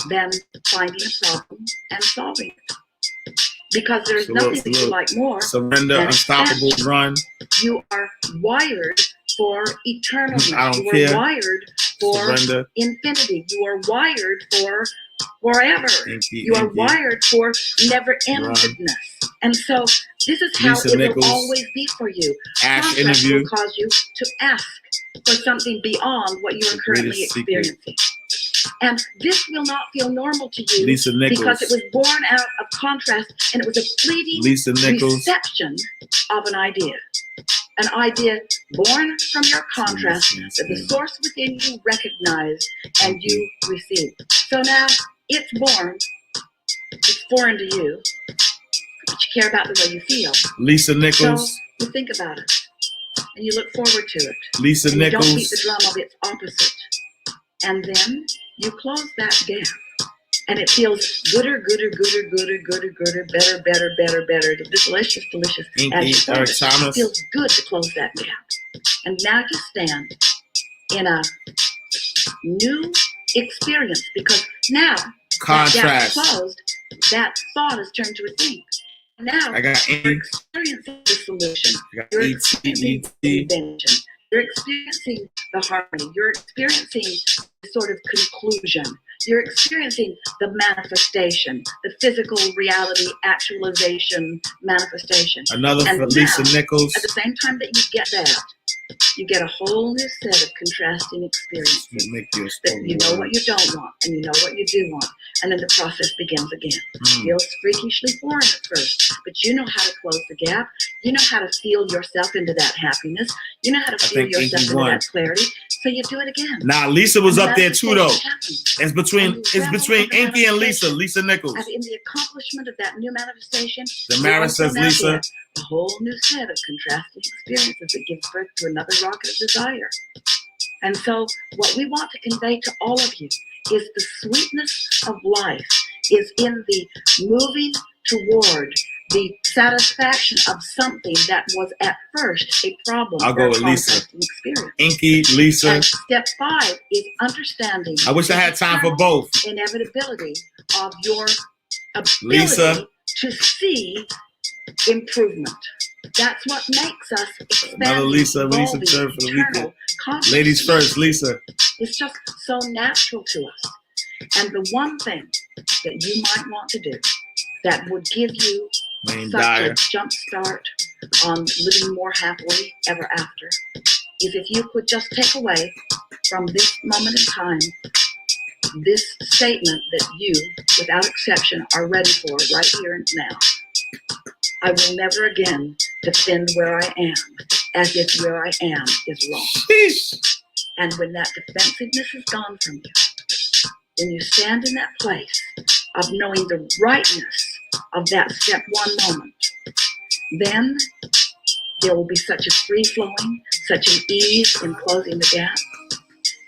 than finding a problem and solving it. Because there's nothing that you like more Surrender, than Unstoppable, expansion. Run. You are wired for eternity. I don't You care. are wired for Surrender. infinity. You are wired for forever. Inky, You are Inky. wired for never-endedness. And so this is how Lisa it Nichols. will always be for you. Ash Contrast interview. will cause you to ask for something beyond what you are currently Greatest secret. experiencing. And this will not feel normal to you Lisa Nichols. because it was born out of contrast, and it was a fleeting Lisa Nichols. reception of an idea. An idea born from your contrast that the source within you recognized and you received. So now it's born, it's foreign to you, but you care about the way you feel. Lisa So Nichols. you think about it, and you look forward to it. Lisa And you don't beat Nichols. the drum of its opposite. And then you close that gap. And it feels gooder, gooder, gooder, gooder, gooder, gooder, better, better, better, better, delicious, delicious. Inky, As you Eric close it, Thomas. it feels good to close that gap. And now you stand in a new experience, because now that Contrast. gap's closed, that thought is turned to a thing. Now I got you're Inky. experiencing the solution. I got You're E.T. experiencing the invention. You're experiencing the harmony. You're experiencing the sort of conclusion. You're experiencing the manifestation, the physical reality actualization manifestation. Another And for Lisa now, Nichols. At the same time that you get that, you get a whole new set of contrasting experiences. Make you a That you know what you don't want, and you know what you do want, and then the process begins again. Feels freakishly foreign at first, but you know how to close the gap. You know how to feel yourself into that happiness. You know how to feel think yourself Inky into won. that clarity. So you do it again. Nah, Lisa was And up there too though. manifestation happens. It's between Inky and Lisa. Lisa Nichols. And in the accomplishment of that new manifestation, Tamara you also says now Lisa. get a whole new set of contrasting experiences that gives birth to another rocket of desire. And so what we want to convey to all of you is the sweetness of life is in the moving toward the satisfaction of something that was at first a problem. I'll go with Lisa. Experience. Inky, Lisa. And step 5 is understanding. I wish I had time for both. Inevitability of your ability Lisa. to see improvement. That's what makes us expand. Another Lisa, Lisa third for the weekend. Ladies first, Lisa. It's just so natural to us. And the one thing that you might want to do that would give you Wayne such Dyer. a jump start on living more happily ever after is if you could just take away from this moment in time this statement that you, without exception, are ready for right here and now. I will never again defend where I am as if where I am is wrong. Sheesh. And when that defensiveness is gone from you, when you stand in that place of knowing the rightness of that step one moment, then there will be such a free flowing, such an ease in closing the gap.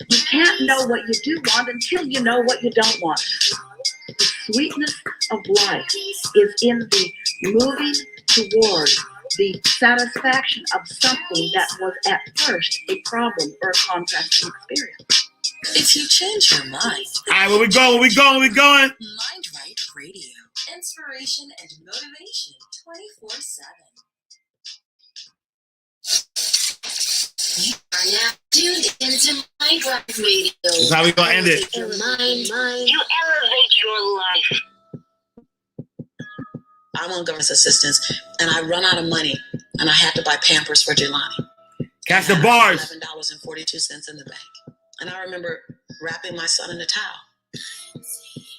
You can't know what you do want until you know what you don't want. The sweetness of life is in the moving toward the satisfaction of something that was at first a problem or a contrasting experience. If you change your mind, All right, where we going? Where we going? Where we going? Mind Right Radio. Inspiration and motivation 24/7. You are now tuned into Mind Right Radio. That's how we gonna end it. Your mind. You elevate your life. I'm on government assistance, and I run out of money, and I have to buy Pampers for Jelani. Catch the bars. $11.42 in the bank. And I remember wrapping my son in a towel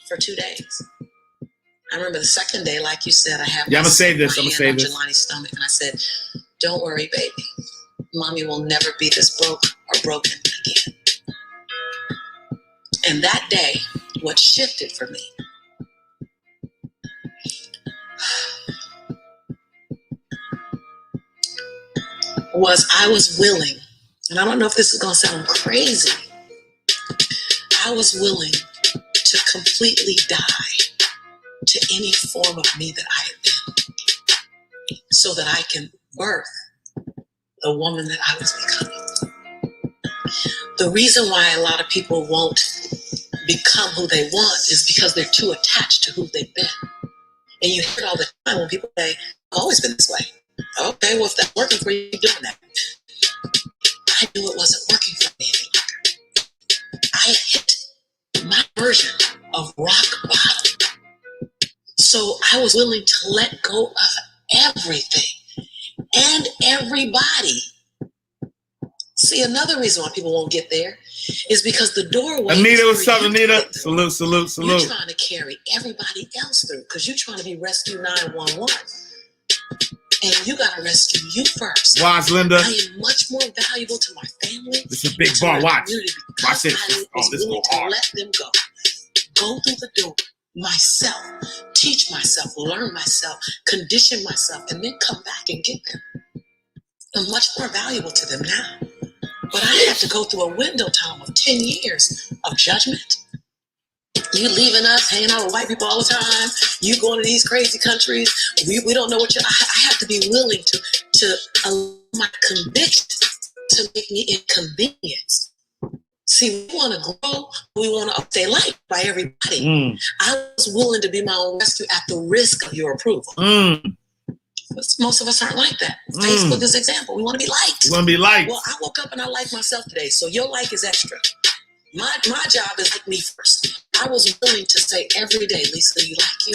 for 2 days. I remember the second day, like you said, I have Yeah, I'm gonna save this. my I'm gonna hand save on this. Jelani's stomach, and I said, "Don't worry, baby. Mommy will never be this broke or broken again." And that day, what shifted for me was I was willing, and I don't know if this is going to sound crazy, I was willing to completely die to any form of me that I had been so that I can birth the woman that I was becoming. The reason why a lot of people won't become who they want is because they're too attached to who they've been. And you hear it all the time when people say, "I've always been this way." Okay, well, if that's working for you, you're doing that. I knew it wasn't working for me any longer. I hit my version of rock bottom. So I was willing to let go of everything and everybody. See, another reason why people won't get there is because the doorway. Anita, what's up, Anita? Salute, salute, salute. You're trying to carry everybody else through because you're trying to be Rescue 911. And you got to rescue you first. Watch, Linda. I am much more valuable to my family. This is a big bar. Watch. Watch this. I Oh, this go to hard. let them go. Go through the door myself. Teach myself. Learn myself. Condition myself. And then come back and get them. I'm much more valuable to them now. But I had to go through a window time of 10 years of judgment. You leaving us, hanging out with white people all the time. You going to these crazy countries. We don't know what you. I have to be willing to allow my convictions to make me inconvenienced. See, we want to grow. We want to stay liked by everybody. I was willing to be my own rescue at the risk of your approval. But most of us aren't like that. Facebook is an example. We want to be liked. We want to be liked. Well, I woke up and I like myself today, so your like is extra. My job is like me first. I was willing to say every day, "Lisa, you like you?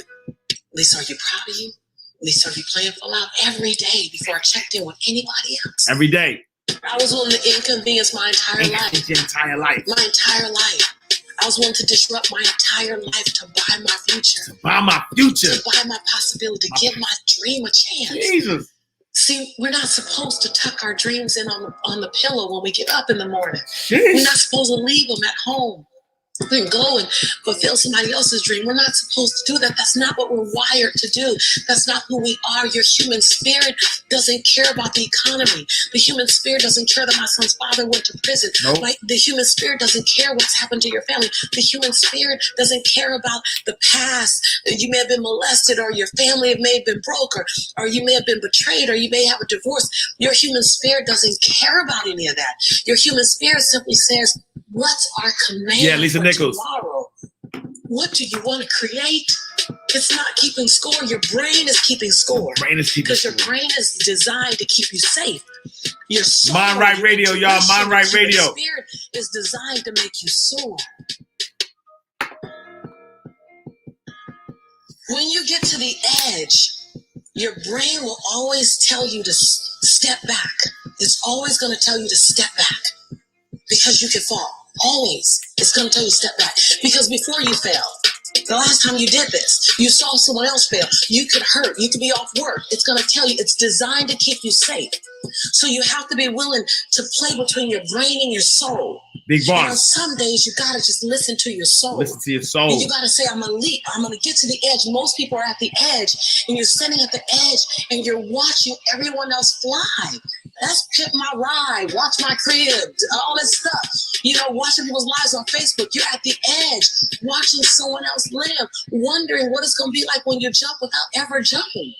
Lisa, are you proud of you? Lisa, are you playing full out?" Every day before I checked in with anybody else. Every day. I was willing to inconvenience my entire life. Your entire life. My entire life. I was willing to disrupt my entire life to buy my future. To buy my future. To buy my possibility. To give my dream a chance. Jesus. See, we're not supposed to tuck our dreams in on the pillow when we get up in the morning. Sheesh. We're not supposed to leave them at home. Then go and fulfill somebody else's dream. We're not supposed to do that. That's not what we're wired to do. That's not who we are. Your human spirit doesn't care about the economy. The human spirit doesn't care that my son's father went to prison. Nope. Like, the human spirit doesn't care what's happened to your family. The human spirit doesn't care about the past. You may have been molested, or your family may have been broke, or you may have been betrayed, or you may have a divorce. Your human spirit doesn't care about any of that. Your human spirit simply says, "What's our command?" Yeah, Lisa Nichols. Tomorrow? What do you want to create? It's not keeping score. Your brain is keeping score. Brain is keeping Because your score. brain is designed to keep you safe. Your soul, Mind Right Radio, y'all. Mind Right Radio. Your spirit is designed to make you soar. When you get to the edge, your brain will always tell you to step back. It's always going to tell you to step back because you can fall. Always. It's going to tell you step back. Because before you fail, the last time you did this, you saw someone else fail. You could hurt. You could be off work. It's going to tell you. It's designed to keep you safe. So you have to be willing to play between your brain and your soul. Big And on boss. some days, you got to just listen to your soul. Listen to your soul. And you got to say, I'm going to leap. I'm going to get to the edge. Most people are at the edge. And you're standing at the edge and you're watching everyone else fly. That's Pimp My Ride, Watch My Crib, all that stuff. You know, watching people's lives on Facebook. You're at the edge, watching someone else live, wondering what it's going to be like when you jump without ever jumping.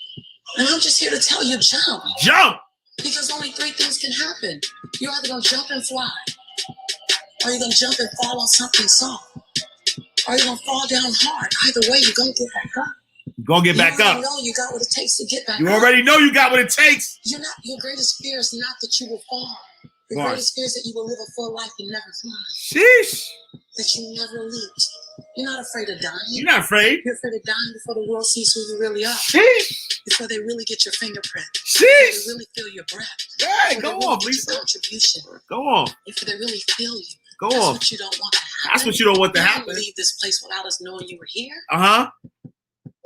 And I'm just here to tell you, jump. Jump! Because only three things can happen. You're either going to jump and fly, or you're going to jump and fall on something soft, or you're going to fall down hard. Either way, you're going to get back up. Go get back up. You know you got what it takes to get back up. You already know you got what it takes. Your greatest fear is not that you will fall. Your greatest fear is that you will live a full life and never fly. Sheesh. That you never leaped. You're not afraid of dying. You're not afraid. You're afraid of dying before the world sees who you really are. Sheesh. Before they really get your fingerprint. Sheesh. Before they really feel your breath. Hey, before go they on, really Lisa. get your contribution. Go on. Before they really feel you. Go That's on. what you don't want to happen. That's what you don't want to You happen. didn't leave this place without us knowing you were here. Uh-huh.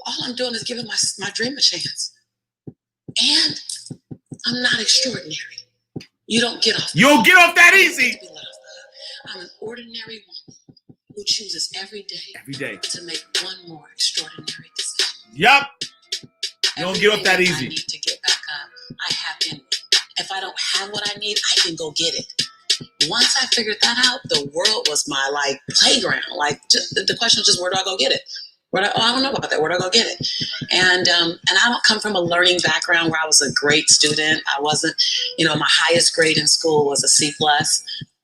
All I'm doing is giving my dream a chance. And I'm not extraordinary. You don't get off. You don't get off that easy. I'm an ordinary woman who chooses every day to make one more extraordinary decision. Yup. You don't get off that easy. I need to get back up. I have in me. If I don't have what I need, I can go get it. Once I figured that out, the world was my playground. The question is just, where do I go get it? I don't know about that. Where do I go get it? And I don't come from a learning background where I was a great student. I wasn't, my highest grade in school was a C+.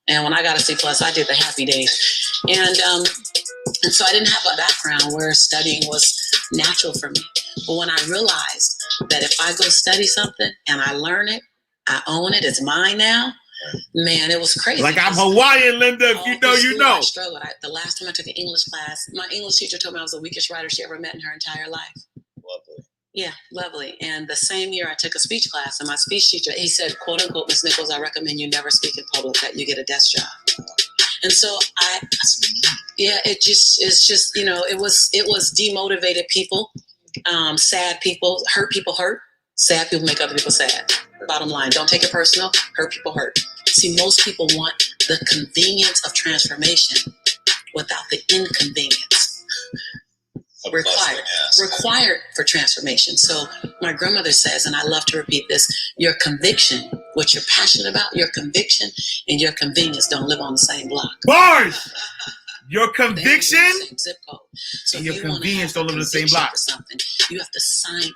And when I got a C+, I did the happy days. And so I didn't have a background where studying was natural for me. But when I realized that if I go study something and I learn it, I own it, it's mine now, man, it was crazy. Like I'm Hawaiian, Linda. If you know, you know. I struggled. The last time I took an English class, my English teacher told me I was the weakest writer she ever met in her entire life. Lovely. Yeah, lovely. And the same year I took a speech class, and my speech teacher, he said, quote unquote, Miss Nichols, I recommend you never speak in public, that you get a desk job. And so it's just, it was demotivated people, sad people hurt. Sad people make other people sad. Bottom line, don't take it personal. Hurt people hurt. See, most people want the convenience of transformation without the inconvenience required for transformation. So my grandmother says, and I love to repeat this, your conviction, what you're passionate about, your conviction and your convenience don't live on the same block. Bars! Your conviction same zip code. So and your convenience don't live in the same block. Something, you have to sign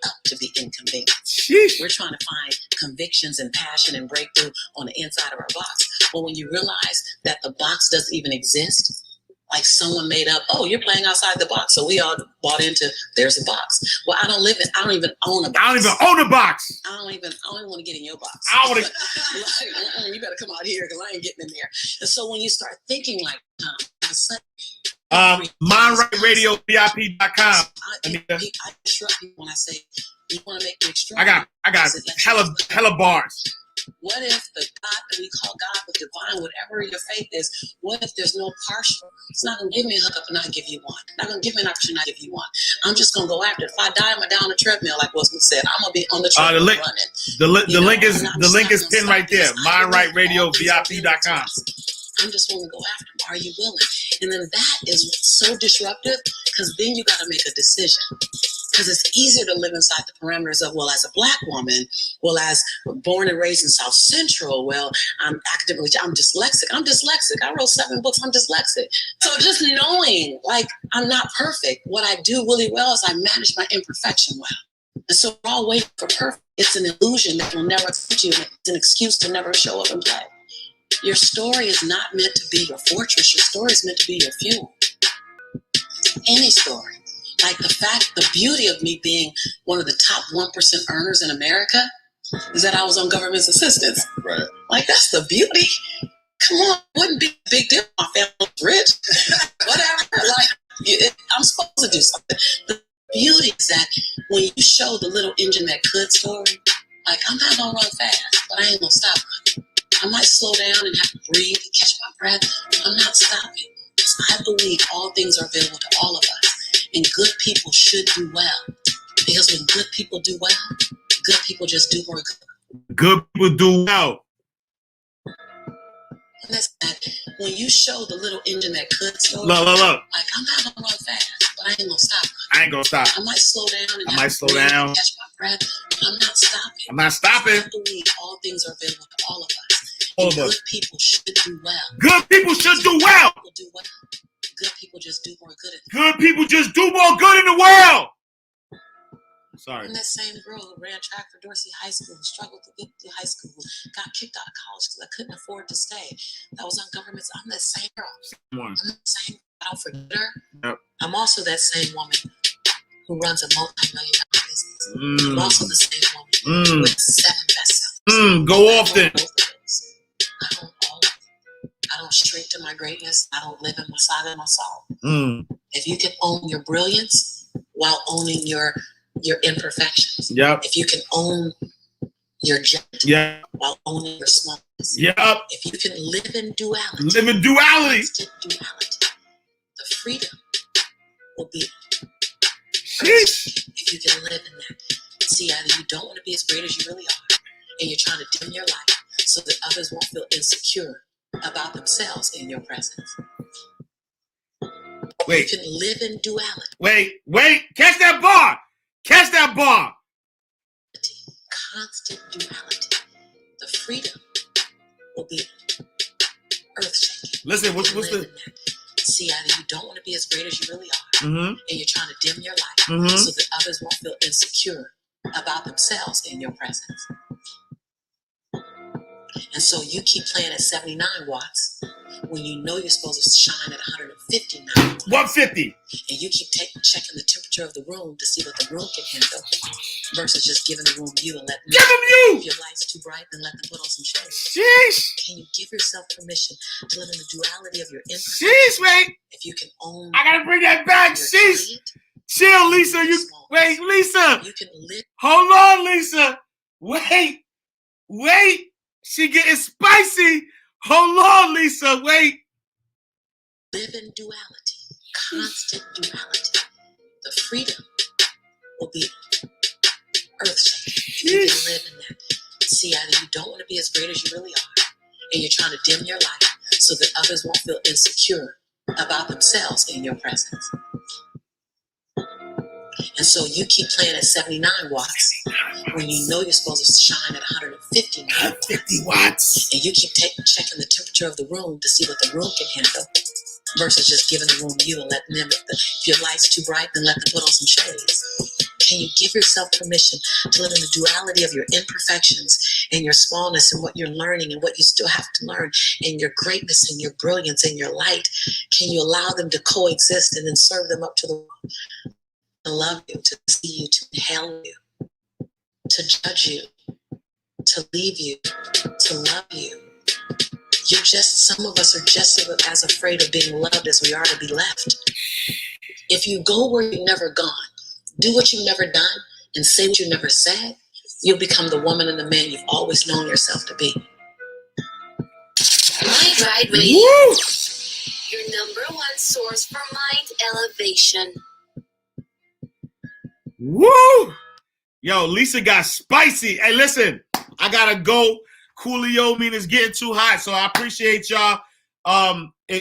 up to be inconvenienced. Sheesh. We're trying to find convictions and passion and breakthrough on the inside of our box. But when you realize that the box doesn't even exist, like someone made up, oh, you're playing outside the box. So we all bought into, there's a box. Well, I don't even own a box. I don't even own a box. I don't even want to get in your box. I want to. You better come out here because I ain't getting in there. And so when you start thinking like, MindRightRadioVIP.com. I disrupt people when I say, you want to make me extraordinary. I got hella bars. What if the God that we call God, the divine, whatever your faith is, what if there's no partial? It's not going to give me a hookup and not give you one. Not going to give me an opportunity and not give you one. I'm just going to go after it. If I die, I'm going to die on the treadmill, like Will Smith said. I'm going to be on the treadmill running. The link is pinned right there. MindRightRadioVIP.com. I'm just willing to go after them. Are you willing? And then that is so disruptive because then you got to make a decision. Because it's easier to live inside the parameters of, well, as a Black woman, well, as born and raised in South Central, well, I'm dyslexic. I wrote 7 books. I'm dyslexic. So just knowing, like, I'm not perfect. What I do really well is I manage my imperfection well. And so we're all waiting for perfect. It's an illusion that will never fit you. And it's an excuse to never show up and play. Your story is not meant to be your fortress. Your story is meant to be your fuel. Any story. Like the beauty of me being one of the top 1% earners in America is that I was on government's assistance. Right. Like, that's the beauty. Come on, it wouldn't be a big deal if my family was rich. Whatever. I'm supposed to do something. The beauty is that when you show the little engine that could story, like, I'm not going to run fast, but I ain't going to stop running. I might slow down and have to breathe and catch breath, I'm not stopping. I believe all things are available to all of us, and good people should do well. Because when good people do well, good people just do more good. Good people do well. And that's that. When you show the little engine that could slow Look. like I'm not gonna run fast, but I ain't gonna stop. I ain't gonna stop. I might slow down and catch my breath. I'm not stopping. I'm not stopping. I believe all things are available to all of us. All of good us. people should do well. Good people should do well. People do well. Good people just do more good. Good people just do more good in the world. Sorry. I'm that same girl who ran track for Dorsey High School, struggled to get to high school, got kicked out of college because I couldn't afford to stay. That was on government's. I'm that same girl. I'm that same. I don't forget her. Yep. I'm also that same woman who runs a multi-million-dollar business. I'm also the same woman with 7 bestsellers. Go off then. I don't always. I don't shrink to my greatness. I don't live in my side of my soul. If you can own your brilliance while owning your imperfections. Yep. If you can own your jet while owning your smallness. Yep. If you can live in duality. Constant duality. The freedom will be. Sheesh. If you can live in that. See, either you don't want to be as great as you really are, and you're trying to dim your light so that others won't feel insecure about themselves in your presence. Wait. You can live in duality. Wait. Catch that bar. Constant duality. The freedom will be earth-shaking. Listen, what's the... See, either you don't want to be as great as you really are, and you're trying to dim your light so that others won't feel insecure about themselves in your presence. And so you keep playing at 79 watts when you know you're supposed to shine at 159 watts. 150. And you keep checking the temperature of the room to see what the room can handle versus just giving the room you and letting them you. If your light's too bright, then let them put on some shade. Sheesh. Can you give yourself permission to live in the duality of your imperfections? Sheesh, wait. If you can own... I gotta bring that back. Sheesh. Chill, Lisa. Wait, Lisa. You can live... Hold on, Lisa. Wait. She getting spicy. Hold on, Lisa. Wait. Live in duality. Constant duality. The freedom will be earth-shaking. You can live in that. See, either you don't want to be as great as you really are, and you're trying to dim your light so that others won't feel insecure about themselves in your presence. And so you keep playing at 79 watts when you know you're supposed to shine at 150 watts. And you keep checking the temperature of the room to see what the room can handle versus just giving the room you and letting them, if your light's too bright, then let them put on some shades. Can you give yourself permission to live in the duality of your imperfections and your smallness and what you're learning and what you still have to learn and your greatness and your brilliance and your light? Can you allow them to coexist and then serve them up to the world? To love you, to see you, to inhale you, to judge you, to leave you, to love you. Some of us are just as afraid of being loved as we are to be left. If you go where you've never gone, do what you've never done, and say what you never said, you'll become the woman and the man you've always known yourself to be. Mind Ride Radio, your #1 source for mind elevation. Woo! Yo, Lisa got spicy. Hey, listen, I gotta go. Coolio mean it's getting too hot, so I appreciate y'all.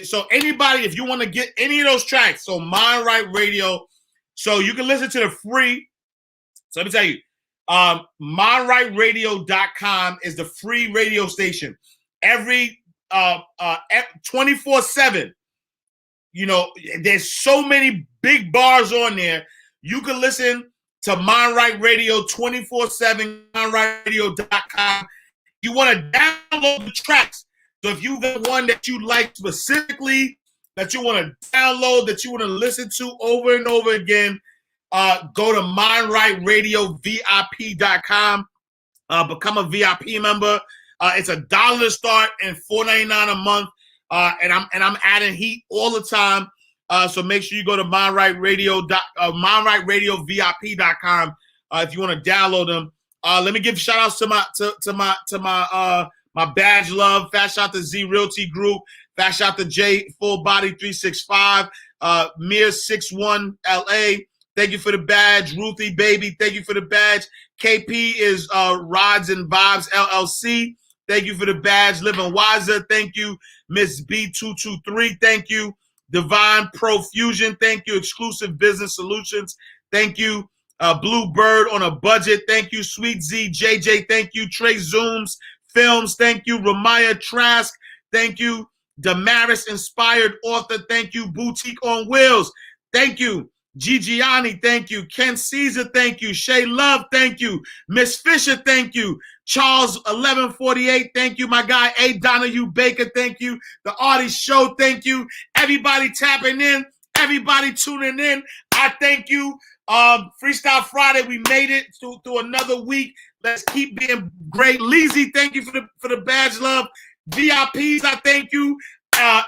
So anybody, if you want to get any of those tracks, so Mind Right Radio, so you can listen to the free. So let me tell you, mindrightradio.com is the free radio station. Every 24/7. You know, there's so many big bars on there. You can listen to Mind Right Radio 24/7, mindrightradio.com. You want to download the tracks. So if you got one that you like specifically, that you want to download, that you want to listen to over and over again, go to mindrightradiovip.com. Become a VIP member. It's $1 to start and $4.99 a month. And I'm adding heat all the time. So make sure you go to mindrightradiovip.com if you want to download them. Let me give shout outs to my badge love. Fast shout to Z Realty Group. Fat shout to J Full Body 365, Mir 61 LA. Thank you for the badge. Ruthie Baby, thank you for the badge. KP is Rods and Vibes LLC. Thank you for the badge. Living Wiser, thank you. Miss B223, thank you. Divine Profusion, thank you. Exclusive Business Solutions, thank you. Blue Bird on a Budget, thank you. Sweet Z JJ, thank you. Trey Zooms Films, thank you. Ramaya Trask, thank you. Damaris Inspired Author, thank you. Boutique on Wheels, thank you. Gigiani, thank you. Ken Caesar, thank you. Shay Love, thank you. Miss Fisher, thank you. Charles 1148, thank you. My guy A. Donahue Baker, thank you. The Artist Show, thank you. Everybody tapping in, everybody tuning in, I thank you. Freestyle Friday, we made it through another week. Let's keep being great. Leezy, thank you for the badge, love. VIPs, I thank you.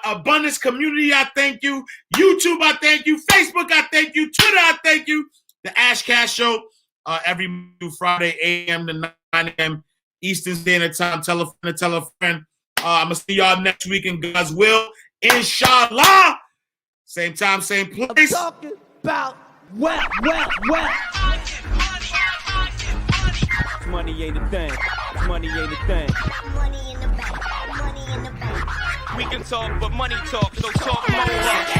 Abundance Community, I thank you. YouTube, I thank you. Facebook, I thank you. Twitter, I thank you. The Ash Cash Show, every Friday, 8 a.m. to 9 a.m. Eastern Standard Time. Tell a friend to tell a friend. I'm going to see y'all next week in God's will. Inshallah. Same time, same place. I'm talking about well. Money ain't a thing. Money ain't a thing. Money in the bank. Money in the bank. We can talk, but money talk, so talk more.